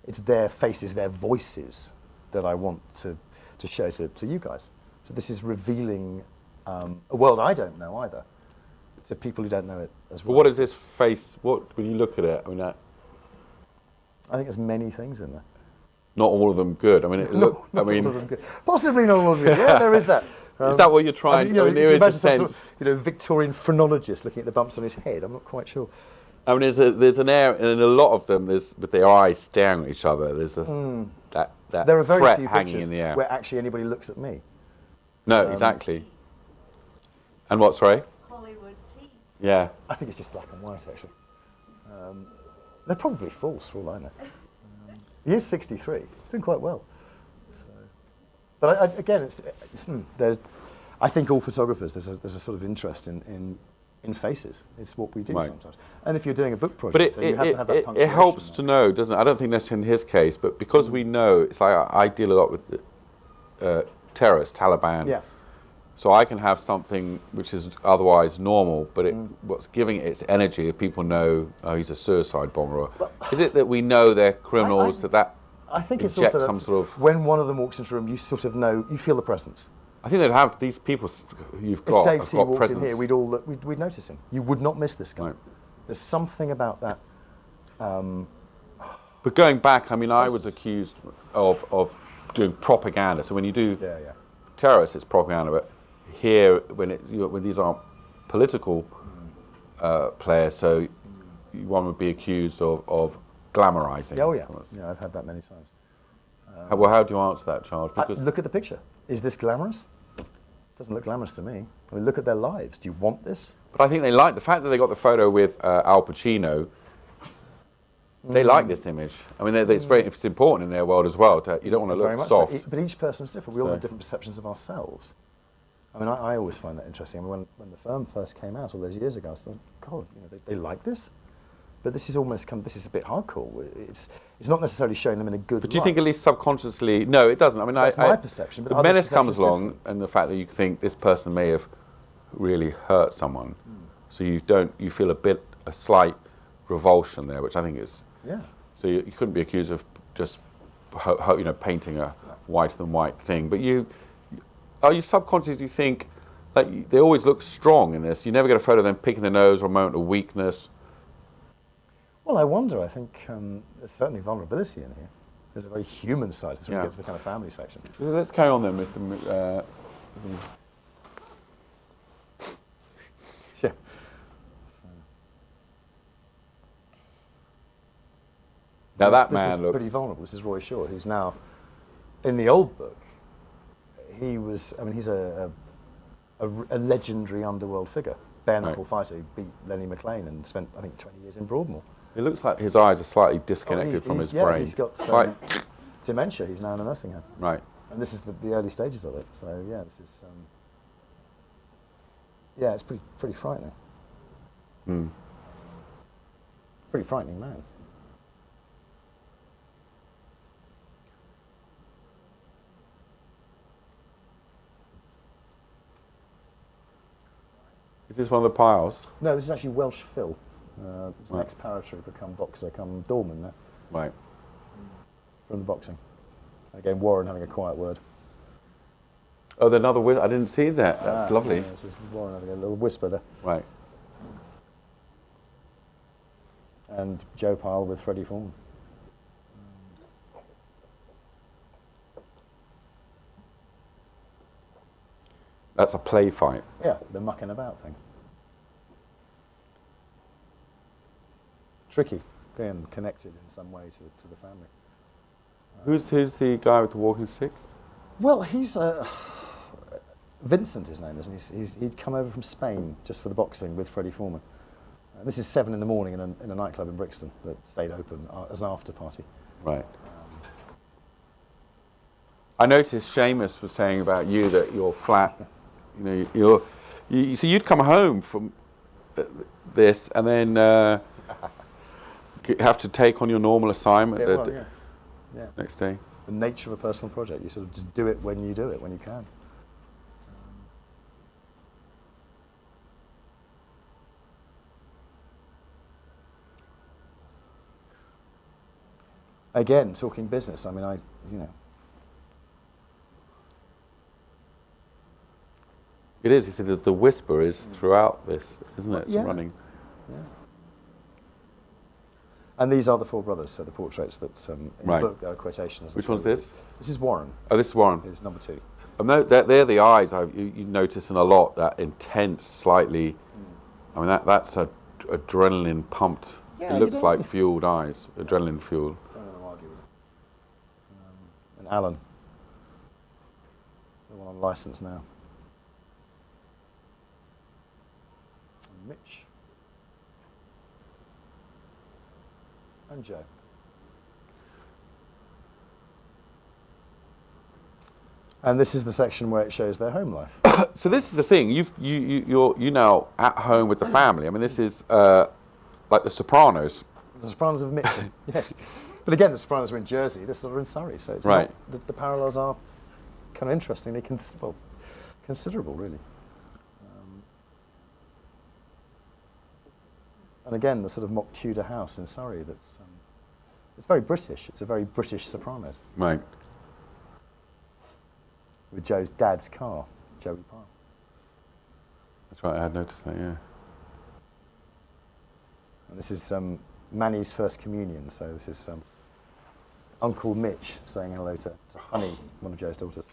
it's their faces, their voices that I want to show to you guys. So this is revealing a world I don't know either, to people who don't know it as well. But what is this face? What, when you look at it, I mean, I think there's many things in there. not all of them good. I mean, Not all of them good. Possibly not all of them good. Yeah, there is that. Is that what you're trying to do? You imagine some sort of, Victorian phrenologist looking at the bumps on his head. I'm not quite sure. I mean, there's an air, and in a lot of them, there's with their eyes staring at each other. There's that there are very threat few hanging pictures in the air. where actually anybody looks at me. No, exactly. And what's right? Hollywood tea. Yeah. I think it's just black and white, actually. They're probably false, for all I know. He is 63. He's doing quite well. So. But again, I think all photographers, there's a sort of interest in faces. It's what we do sometimes. And if you're doing a book project, then you have to have that punctuation. It helps to know, doesn't it? I don't think that's in his case, but because we know, it's like I deal a lot with terrorists, Taliban. Yeah. So I can have something which is otherwise normal, but what's giving it its energy, if people know, oh, he's a suicide bomber. Is it that we know they're criminals, I think it's inject also some sort of... when one of them walks into a room, you sort of know, you feel the presence. I think they'd have these people you've got. If Dave T walked presence. in here, we'd notice him. You would not miss this guy. Right. There's something about that. But going back, I mean, I was accused of doing propaganda. So when you do terrorists, it's propaganda. But here, when these aren't political players, so one would be accused of glamorizing. Oh yeah, yeah, I've had that many times. Well, how do you answer that, Charles? Because look at the picture. Is this glamorous? Doesn't look glamorous to me. I mean, look at their lives. Do you want this? But I think they like the fact that they got the photo with Al Pacino. They like this image. I mean, it's important in their world as well. You don't want to Very look much soft. So. But each person's different. We all have different perceptions of ourselves. I mean, I always find that interesting. I mean, when the firm first came out all those years ago, I thought, God, they like this? But this is almost this is a bit hardcore. It's not necessarily showing them in a good light. But do you think at least subconsciously... No, it doesn't. I mean, that's my perception. But the menace comes along, and the fact that you think this person may have really hurt someone, so you feel a slight revulsion there, which I think is... Yeah. So you couldn't be accused of just painting a whiter than white thing. But are you subconsciously think, like, they always look strong in this. You never get a photo of them picking their nose or a moment of weakness. Well, I wonder. I think there's certainly vulnerability in here. There's a very human side. That's when we get to the kind of family section. Let's carry on then with the... Yeah. Now that this man is looks... pretty vulnerable. This is Roy Short. Who's now, in the old book, he was... I mean, he's a legendary underworld figure. Bare knuckle fighter who beat Lenny McLean and spent, I think, 20 years in Broadmoor. It looks like his eyes are slightly disconnected from his brain. He's got dementia. He's now in a nursing home. Right. And this is the early stages of it. So yeah, this is it's pretty frightening. Pretty frightening man. Is this one of the piles? No, this is actually Welsh Phil. He's an ex-paratrooper, come boxer, come doorman now. Right. From the boxing. Again, Warren having a quiet word. Oh, another whisper. I didn't see that. That's lovely. Yeah, this is Warren having a little whisper there. Right. And Joe Pyle with Freddie Foreman. That's a play fight. Yeah, the mucking about thing. Tricky, again, connected in some way to the family. Who's the guy with the walking stick? Well, he's Vincent, his name is, and he'd come over from Spain just for the boxing with Freddie Foreman. This is 7 in the morning in a nightclub in Brixton that stayed open as an after party. Right. I noticed Seamus was saying about you that you're flat. So you'd come home from this, and then have to take on your normal assignment next day. The nature of a personal project, you sort of just do it when you do it, when you can. Again, talking business. I mean, It is. You see, the whisper is throughout this, isn't it? It's running. Yeah. And these are the four brothers, so the portraits that in the book there are quotations. Which one's this? This is Warren. Oh, this is Warren. It's number 2. They're the eyes. You notice in a lot, that intense, slightly. I mean, that's a adrenaline pumped. Yeah, it looks like fueled eyes, adrenaline fueled. Don't want to argue with it. And Alan, the one on license now. And Mitch. And Joe. And this is the section where it shows their home life. So this is the thing. You're now at home with the family. I mean, this is like The Sopranos. The Sopranos of Mitchell. Yes. But again, the Sopranos were in Jersey. This are in Surrey. So it's not, the parallels are kind of interestingly considerable, really. And again, the sort of mock Tudor house in Surrey. That's it's very British. It's a very British Sopranos. Right. With Joe's dad's car, Joey Parr. That's right, I had noticed that, yeah. And this is Manny's first communion, so this is Uncle Mitch saying hello to Honey, one of Joe's daughters.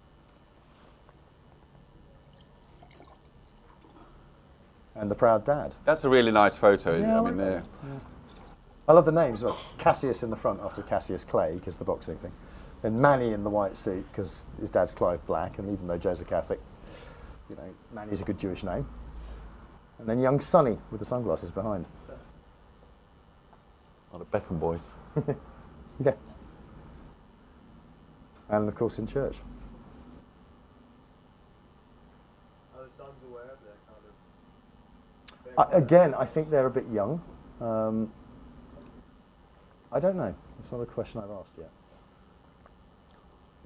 And the proud dad. That's a really nice photo, isn't it? I mean, there. Yeah. I love the names. Well, Cassius in the front after Cassius Clay, because the boxing thing. And Manny in the white suit, because his dad's Clive Black, and even though Joe's a Catholic, you know, Manny's a good Jewish name. And then young Sonny with the sunglasses behind. Oh, the Beckham boys. Yeah. And of course in church. Are the sons aware of their kind of... Again, I think they're a bit young. I don't know. It's not a question I've asked yet.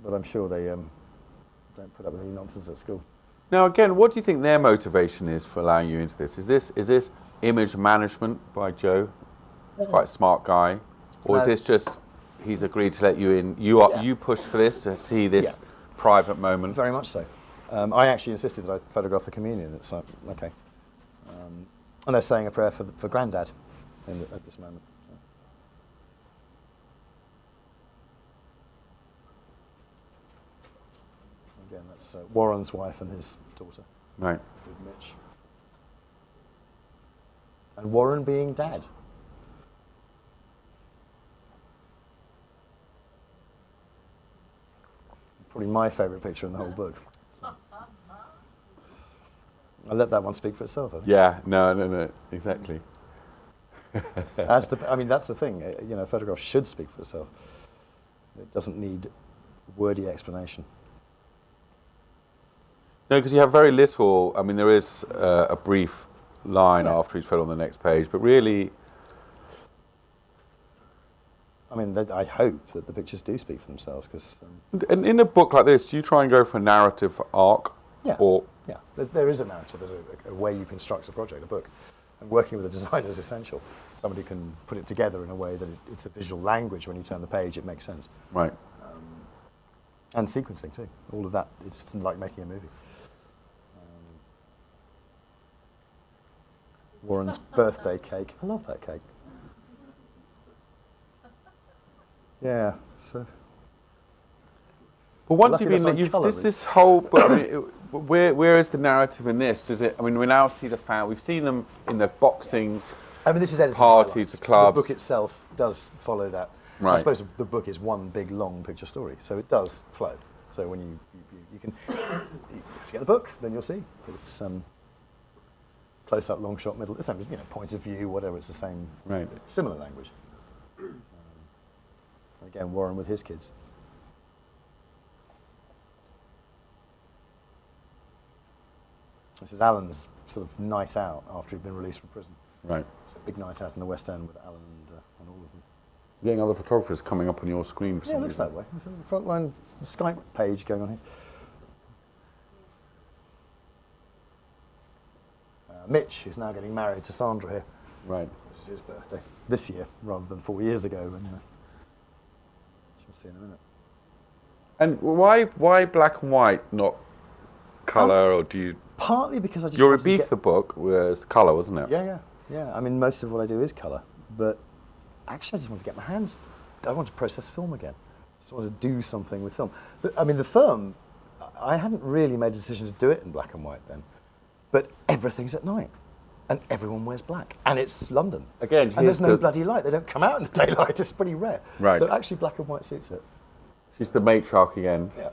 But I'm sure they don't put up with any nonsense at school. Now, again, what do you think their motivation is for allowing you into this? Is this image management by Joe? Quite a smart guy, or is this just he's agreed to let you in? You pushed for this to see this private moment. Very much so. I actually insisted that I photograph the communion. It's like okay, and they're saying a prayer for Grandad at this moment. Again, that's Warren's wife and his daughter. Right. With Mitch. And Warren being dad. Probably my favourite picture in the whole book. So. I'll let that one speak for itself, I think. Yeah, no, exactly. That's the thing. You know, a photograph should speak for itself. It doesn't need wordy explanation. No, because you have very little. I mean, there is a brief line after each photo on the next page, but really... I mean, I hope that the pictures do speak for themselves, because... And in a book like this, do you try and go for a narrative arc? Yeah, or there is a narrative. There's a way you construct a project, a book. And working with a designer is essential. Somebody can put it together in a way that it's a visual language. When you turn the page, it makes sense. Right. And sequencing, too. All of that, it's like making a movie. Warren's birthday cake. I love that cake. Yeah. So. But once this whole book, I mean, where is the narrative in this? Does it? I mean, we now see we've seen them in the boxing. I mean, this is edited parties, the clubs. The book itself does follow that. Right. I suppose the book is one big long picture story, so it does flow. So when you can, if you get the book, then you'll see it's close up, long shot, middle. It's point of view, whatever. It's the same, similar language. Again, Warren with his kids. This is Alan's sort of night out after he'd been released from prison. Right. It's a big night out in the West End with Alan and all of them. Getting other photographers coming up on your screen for Yeah, some it looks reason. that way. There's a front line Skype page going on here. Mitch, who's now getting married to Sandra here. Right. This is his birthday this year rather than 4 years ago. And she'll see in a minute. And why black and white, not colour, or do you... Partly because I just Your wanted to Ibiza book was colour, wasn't it? Yeah. I mean, most of what I do is colour, but actually I just want to get my hands... I want to process film again. I just want to do something with film. I mean, the film, I hadn't really made a decision to do it in black and white then, but everything's at night, and everyone wears black, and it's London. Again, and there's no bloody light. They don't come out in the daylight. It's pretty rare. Right. So actually black and white suits it. She's the matriarch again. Yeah.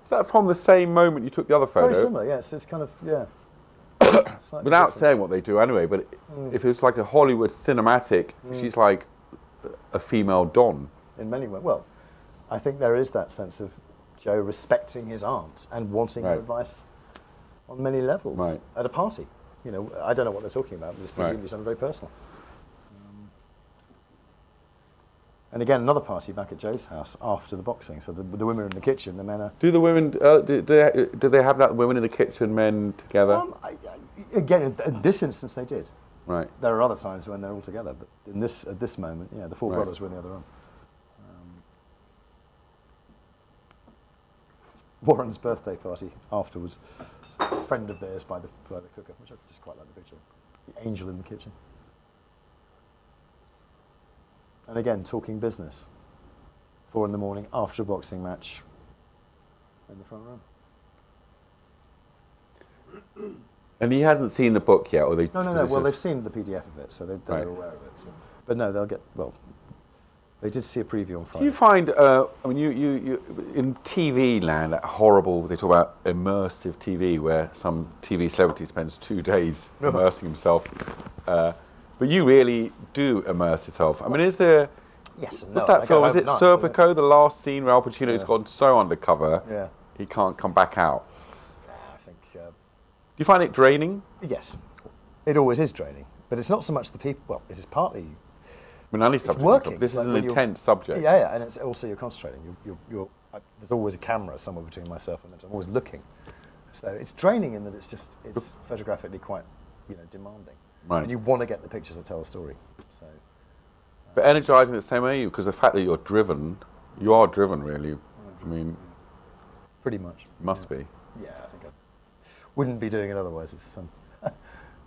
Is that from the same moment you took the other photo? Very similar, yes. It's kind of, yeah. Without different. saying what they do anyway, but if it was like a Hollywood cinematic, she's like a female Don. In many ways. Well, I think there is that sense of Joe respecting his aunt and wanting her advice on many levels at a party. You know, I don't know what they're talking about, but it's presumably something very personal. And again, another party back at Joe's house after the boxing. So the women are in the kitchen, the men are... Do the women, do they have that women in the kitchen, men together? Again, in this instance, they did. Right. There are other times when they're all together, but at this moment, yeah, the four brothers were in the other room. Warren's birthday party afterwards. So a friend of theirs by the cooker, which I just quite like the picture. The angel in the kitchen. And again, talking business. 4 in the morning after a boxing match in the front room. And he hasn't seen the book yet, or they? No. Well, they've seen the PDF of it, so they're aware of it. So. But no, they'll get. Well, they did see a preview on Friday. Do you find? I mean, you in TV land, that horrible. They talk about immersive TV, where some TV celebrity spends 2 days immersing himself. But you really do immerse yourself. I mean, is there? Yes. And what's no, that film? Is it Serpico? The last scene where Al Pacino's gone so undercover, he can't come back out. I think. Do you find it draining? Yes, it always is draining. But it's not so much the people. Well, it is partly. I mean, it's working. This is an intense subject. Yeah, and it's also you're concentrating. There's always a camera somewhere between myself and them. So I'm always looking. So it's draining in that it's photographically quite, demanding. Right. And you want to get the pictures that tell a story. So. But energising the same way, because the fact that you're driven, you are driven really. I mean, pretty much. Must be. Yeah, I think I wouldn't be doing it otherwise. It's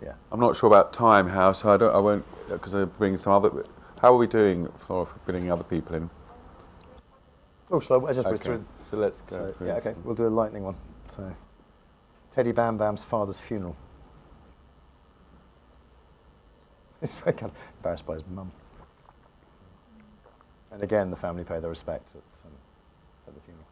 yeah. I'm not sure about time, how, so I won't, because I bring some other. How are we doing for bringing other people in? Oh, shall I just whiz through? So let's go. Yeah, okay. We'll do a lightning one. So, Teddy Bam Bam's father's funeral. He's very kind of embarrassed by his mum. And again, the family pay their respects at the funeral.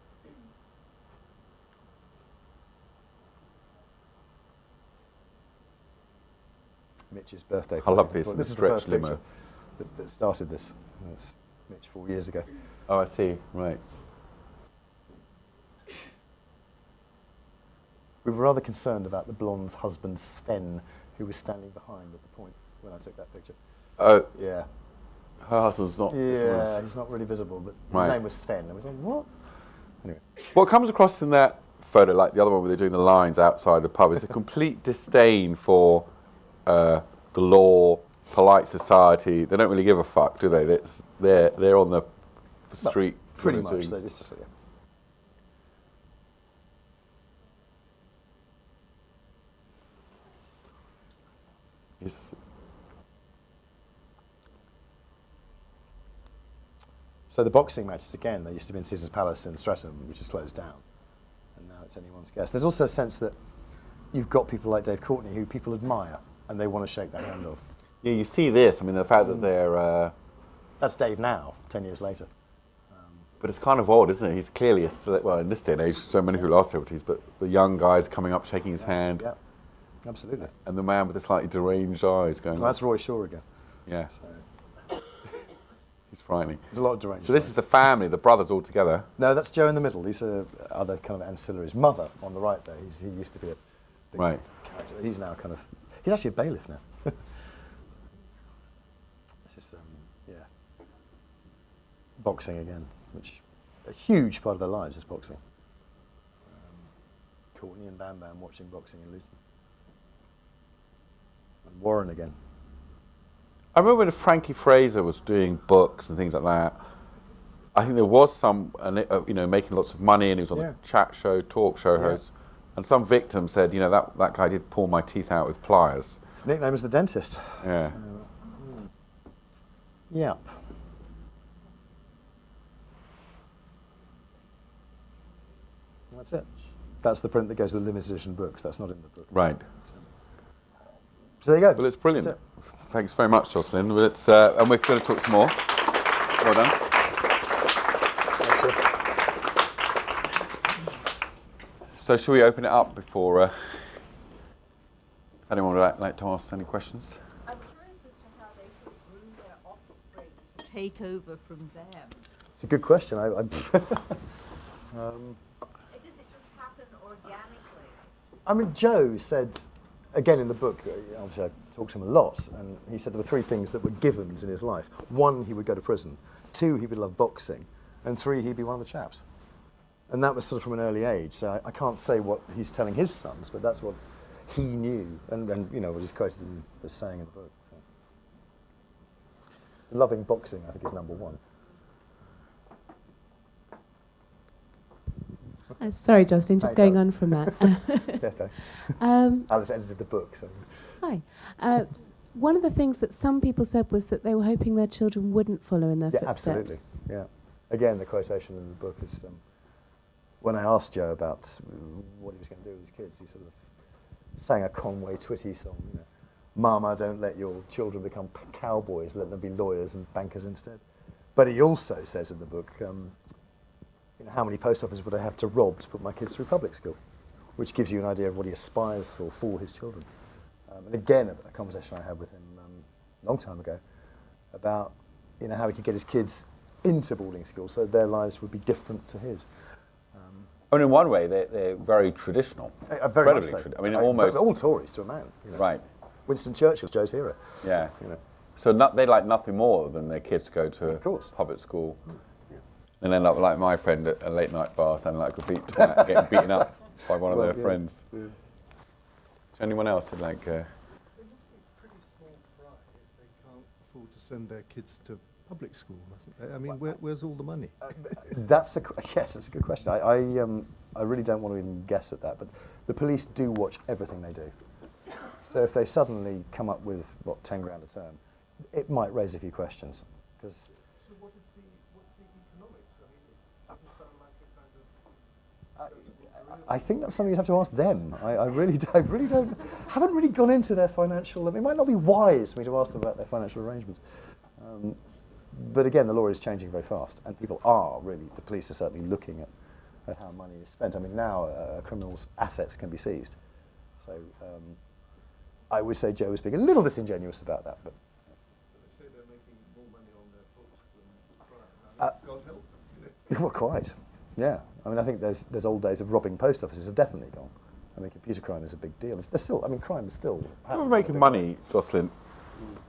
Mitch's birthday. I love this. This is the stretch first limo. picture that started this. That's Mitch 4 years ago. Oh, I see. Right. We were rather concerned about the blonde's husband, Sven, who was standing behind at the point when I took that picture. Oh. Yeah. Her husband's not. Yeah, he's not really visible, but his name was Sven. And we thought, what? Anyway. What comes across in that photo, like the other one where they're doing the lines outside the pub, is a complete disdain for the law, polite society. They don't really give a fuck, do they? They're on the street. Well, pretty much. It's just, yeah. So the boxing matches, again, they used to be in Caesar's Palace in Streatham, which is closed down. And now it's anyone's guess. There's also a sense that you've got people like Dave Courtney who people admire and they want to shake their hand off. Yeah, you see this. I mean, the fact that they're... That's Dave now, 10 years later. But it's kind of odd, isn't it? He's clearly well, in this day and age, so many people are celebrities, but the young guy's coming up, shaking his hand. Yeah, absolutely. And the man with the slightly deranged eyes going... Well, that's Roy Shaw again. Yeah. So. He's frightening. There's a lot of deranged. So this is the family, the brothers all together. No, that's Joe in the middle. These are other kind of ancillaries. Mother on the right there. He used to be big Right. character. He's now kind of, he's actually a bailiff now. It's just, yeah. Boxing again, which a huge part of their lives is boxing. Courtney and Bam Bam watching boxing in Luton. And Warren again. I remember when Frankie Fraser was doing books and things like that. I think there was some, making lots of money, and he was on the chat show, talk show host. And some victim said, that guy did pull my teeth out with pliers. His nickname is the dentist. Yeah. So, Yep. That's it. That's the print that goes with limited edition books. That's not in the book. Right. So there you go. Well, it's brilliant. That's it. Thanks very much, Jocelyn. Well, and we're going to talk some more. Well done. Thanks, sir. So shall we open it up before if anyone would like to ask any questions? I'm curious as to how they sort of grew their offspring to take over from them. It's a good question. Does it just happen organically? I mean, Joe said, again in the book, obviously I talked to him a lot, and he said there were 3 things that were givens in his life. 1, he would go to prison. 2, he would love boxing. And 3, he'd be one of the chaps. And that was sort of from an early age. So I can't say what he's telling his sons, but that's what he knew, and what he's quoted him as saying in the book. So. Loving boxing, I think, is number 1. Sorry, Jocelyn, just Thanks, going Alice. on from that. Yes, Dave. Alice edited the book. So. Hi. One of the things that some people said was that they were hoping their children wouldn't follow in their footsteps. Absolutely. Yeah. Again, the quotation in the book is when I asked Joe about what he was going to do with his kids, he sort of sang a Conway Twitty song. Mama, don't let your children become cowboys, let them be lawyers and bankers instead. But he also says in the book, how many post offices would I have to rob to put my kids through public school? Which gives you an idea of what he aspires for his children. And again, a conversation I had with him a long time ago about how he could get his kids into boarding school so their lives would be different to his. In one way, they're very traditional. Very much so. Almost all Tories to a man. Right. Winston Churchill's Joe's hero. Yeah. So they like nothing more than their kids to go to public school. And end up like my friend at a late night bar sounding like a beat twat, getting beaten up by one of their friends. Yeah. Is there anyone else who'd like... They must be pretty small fry if they can't afford to send their kids to public school, mustn't they? I mean, where's all the money? That's a good question. I really don't want to even guess at that, but the police do watch everything they do. So if they suddenly come up with, 10 grand a term, it might raise a few questions. Because what's the economics? I mean, it doesn't sound like a kind of... I think that's something you'd have to ask them. I really haven't really gone into their financial... it might not be wise for me to ask them about their financial arrangements. But again, the law is changing very fast, and people are really, the police are certainly looking at how money is spent. I mean, now a criminal's assets can be seized. So I would say Joe was being a little disingenuous about that. But they say they're making more money on their books than crime. God help them. Well, quite. Yeah. I mean, I think there's old days of robbing post offices have definitely gone. I mean, computer crime is a big deal. There's still, crime is still... We're making money, Jocelyn.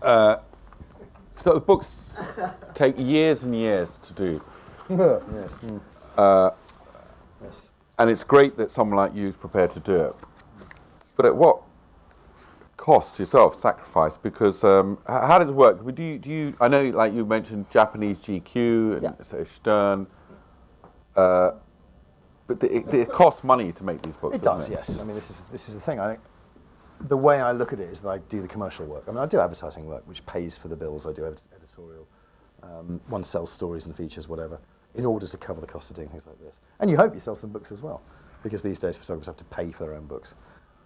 So the books take years and years to do. Yes. Yes. And it's great that someone like you is prepared to do it. But at what cost to yourself, sacrifice? Because how does it work? Do you? I know, like you mentioned, Japanese GQ and so Stern. But it costs money to make these books. It does, yes. I mean, this is the thing. I think the way I look at it is that I do the commercial work. I mean, I do advertising work, which pays for the bills. I do editorial. One sells stories and features, whatever, in order to cover the cost of doing things like this. And you hope you sell some books as well, because these days photographers have to pay for their own books.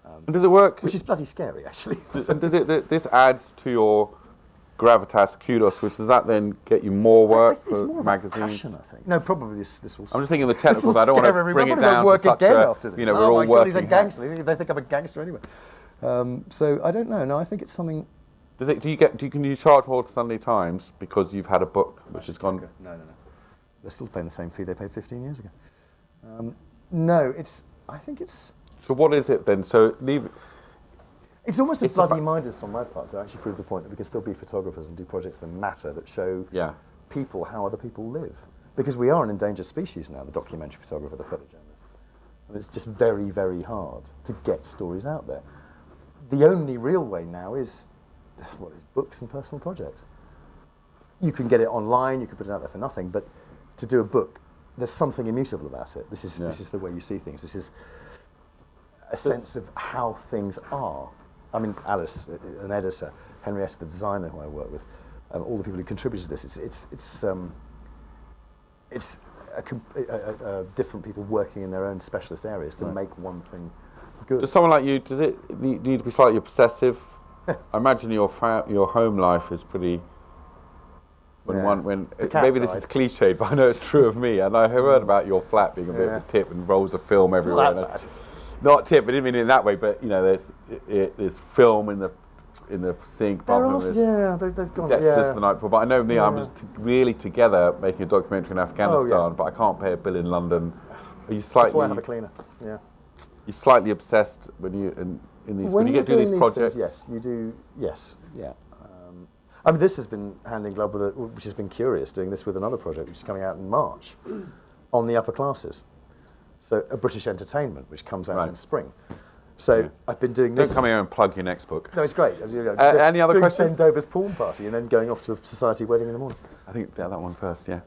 And does it work? Which is bloody scary, actually. And does it? This adds to your gravitas, kudos, which does that then get you more work it's for more magazines? Passion, I think. No, probably this will. I'm just thinking of the technicals. I don't want to bring it down to such a, after this. we're all my God, working. he's a gangster. They think I'm a gangster anyway. So I don't know. No, I think it's something. Does it? Can you charge more to Sunday Times because you've had a book which has gone? No. They're still paying the same fee they paid 15 years ago. No, I think it's. So what is it then? So leave. It's almost a It's bloody about- mindedness on my part to actually prove the point that we can still be photographers and do projects that matter, that show people how other people live. Because we are an endangered species now, the documentary photographer, the photojournalist. And it's just very, very hard to get stories out there. The only real way now is books and personal projects. You can get it online, you can put it out there for nothing, but to do a book, there's something immutable about it. This is the way you see things. This is a sense of how things are. I mean, Alice, an editor, Henrietta, the designer who I work with, all the people who contributed to this. It's different people working in their own specialist areas to make one thing good. Does someone like you? Does it need to be slightly obsessive? I imagine your home life is pretty. When The cat maybe this died. is cliched, but I know it's true of me. And I heard about your flat being a bit of a tip and rolls of film everywhere. Not that bad. Not tip, I didn't mean it in that way. But you know, there's film in the sink. They've gone. Just the night before. But I know me, I was really together making a documentary in Afghanistan, but I can't pay a bill in London. Are you slightly? That's why I have a cleaner. Yeah. You're slightly obsessed when you in these when you get to these projects. Things, yes, you do. Yes, yeah. I mean, this has been hand in glove with which has been curious. Doing this with another project, which is coming out in March, on the upper classes. So a British entertainment, which comes out in spring. So I've been doing this. Don't come here and plug your next book. No, it's great. Any other questions? Ben Dover's porn party and then going off to a society wedding in the morning. I think that one first. Yeah.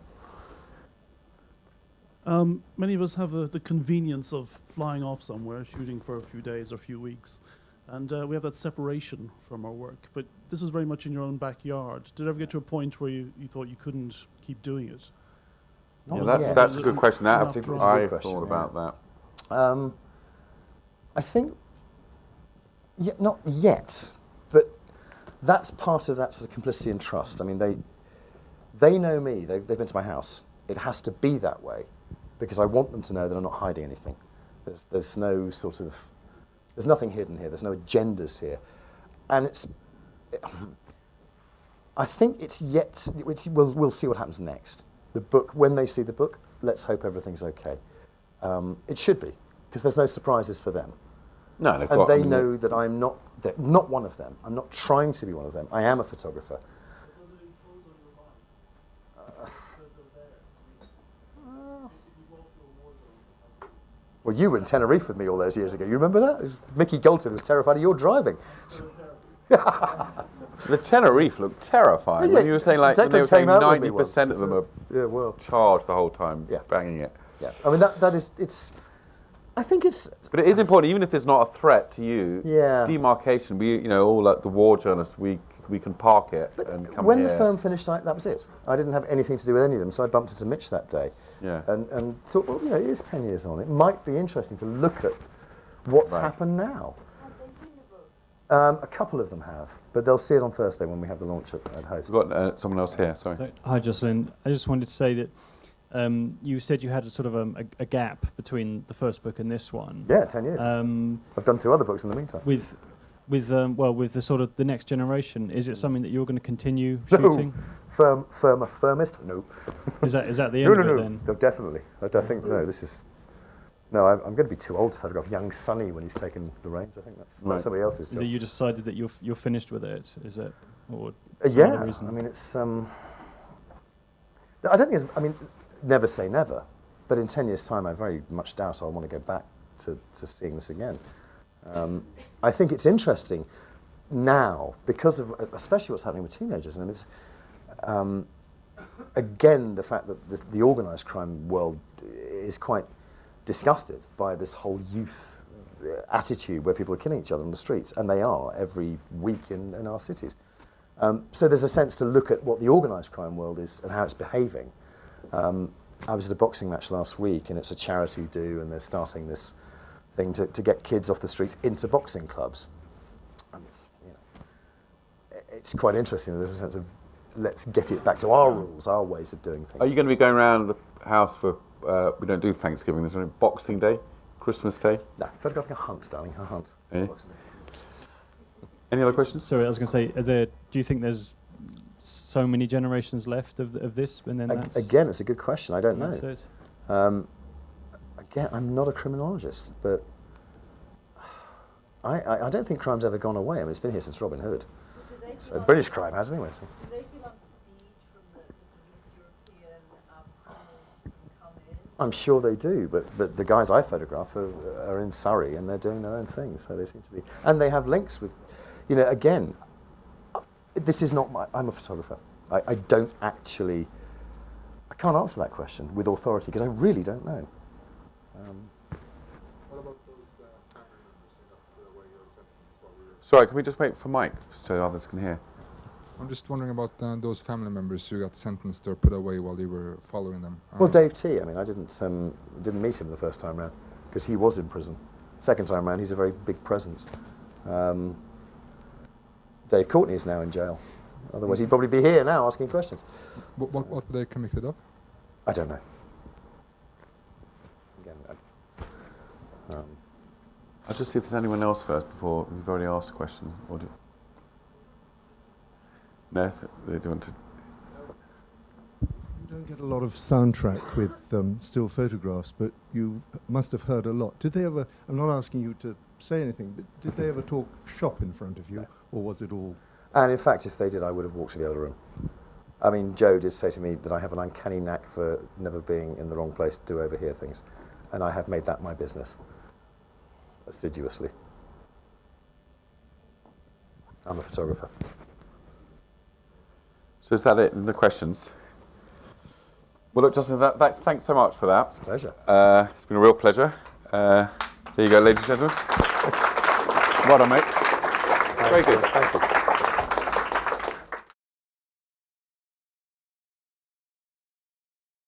Many of us have the convenience of flying off somewhere, shooting for a few days or a few weeks, and we have that separation from our work. But this was very much in your own backyard. Did it ever get to a point where you thought you couldn't keep doing it? That's a good question. I thought about that. I think, not yet, but that's part of that sort of complicity and trust. I mean, they know me. They've been to my house. It has to be that way because I want them to know that I'm not hiding anything. There's no sort of, there's nothing hidden here. There's no agendas here, and I think it's yet. We'll see what happens next. The book, when they see the book, let's hope everything's okay. It should be, because there's no surprises for them. No, and they know that I'm not one of them. I'm not trying to be one of them. I am a photographer. Well, you were in Tenerife with me all those years ago. You remember that? Mickey Galton was terrified of your driving. The Tenerife looked terrifying. When you were saying like they were saying 90% of them are charged the whole time, banging it. Yeah, I mean that is it's. I think it's. But it is important, even if there's not a threat to you. Yeah. Demarcation. All like the war journalists, we can park it and come when here. The film finished, that was it. I didn't have anything to do with any of them, so I bumped into Mitch that day. Yeah. And thought, well, it is 10 years on. It might be interesting to look at what's happened now. Have they seen the book? A couple of them have, but they'll see it on Thursday when we have the launch at Host. We've got someone else here. Sorry. Hi, Jocelyn. I just wanted to say that you said you had a sort of a gap between the first book and this one. Yeah, 10 years. I've done 2 other books in the meantime. With the sort of the next generation, is it something that you're going to continue shooting? Firmest? No. Is that the end of it then? No, definitely. I think this is. No, I'm going to be too old to photograph young Sonny when he's taken the reins. I think that's somebody else's job. That you decided that you're finished with it? Is it? Or yeah. I mean, it's. I don't think it's. I mean, never say never, but in 10 years' time, I very much doubt I'll want to go back to seeing this again. I think it's interesting now because of especially what's happening with teenagers, and it's again the fact that the organised crime world is quite disgusted by this whole youth attitude where people are killing each other on the streets, and they are every week in our cities. So there's a sense to look at what the organised crime world is and how it's behaving. I was at a boxing match last week, and it's a charity do, and they're starting this thing to get kids off the streets into boxing clubs. And it's quite interesting. There's a sense of let's get it back to our rules, our ways of doing things. Are you going to be going around the house for? We don't do Thanksgiving. There's only Boxing Day, Christmas Day. No, photographing a hunt, darling, a hunt. Yeah. Any other questions? Sorry, I was going to say, do you think there's so many generations left of this? And then again, it's a good question. I don't know. That's it. Again, I'm not a criminologist, but I don't think crime's ever gone away. I mean, it's been here since Robin Hood. So Do British crime has anyway. So. they feel under siege from the East European criminals who come in? I'm sure they do, but the guys I photograph are in Surrey and they're doing their own thing, so they seem to be. And they have links with, you know, again, this is not my, I'm a photographer. I don't actually, I can't answer that question with authority because I really don't know. What about those family members where you're sentenced while we were... Sorry, can we just wait for Mike so others can hear? I'm just wondering about those family members who got sentenced or put away while you were following them. Well, Dave T. I mean, I didn't meet him the first time round because he was in prison. Second time round, he's a very big presence. Dave Courtney is now in jail. Otherwise, he'd probably be here now asking questions. What were they convicted of? I don't know. Again, I'll just see if there's anyone else first before we've already asked a question. Or do no, they do want to. You don't get a lot of soundtrack with still photographs, but you must have heard a lot. Did they ever, I'm not asking you to say anything, but did they ever talk shop in front of you, or was it all... And in fact, if they did, I would have walked to the other room. I mean, Joe did say to me that I have an uncanny knack for never being in the wrong place to overhear things. And I have made that my business, assiduously. I'm a photographer. So is that it? The questions? Well, look, Jocelyn, thanks so much for that. It's a pleasure. It's been a real pleasure. There you go, ladies and gentlemen. Well done, mate. Very good. Thank you.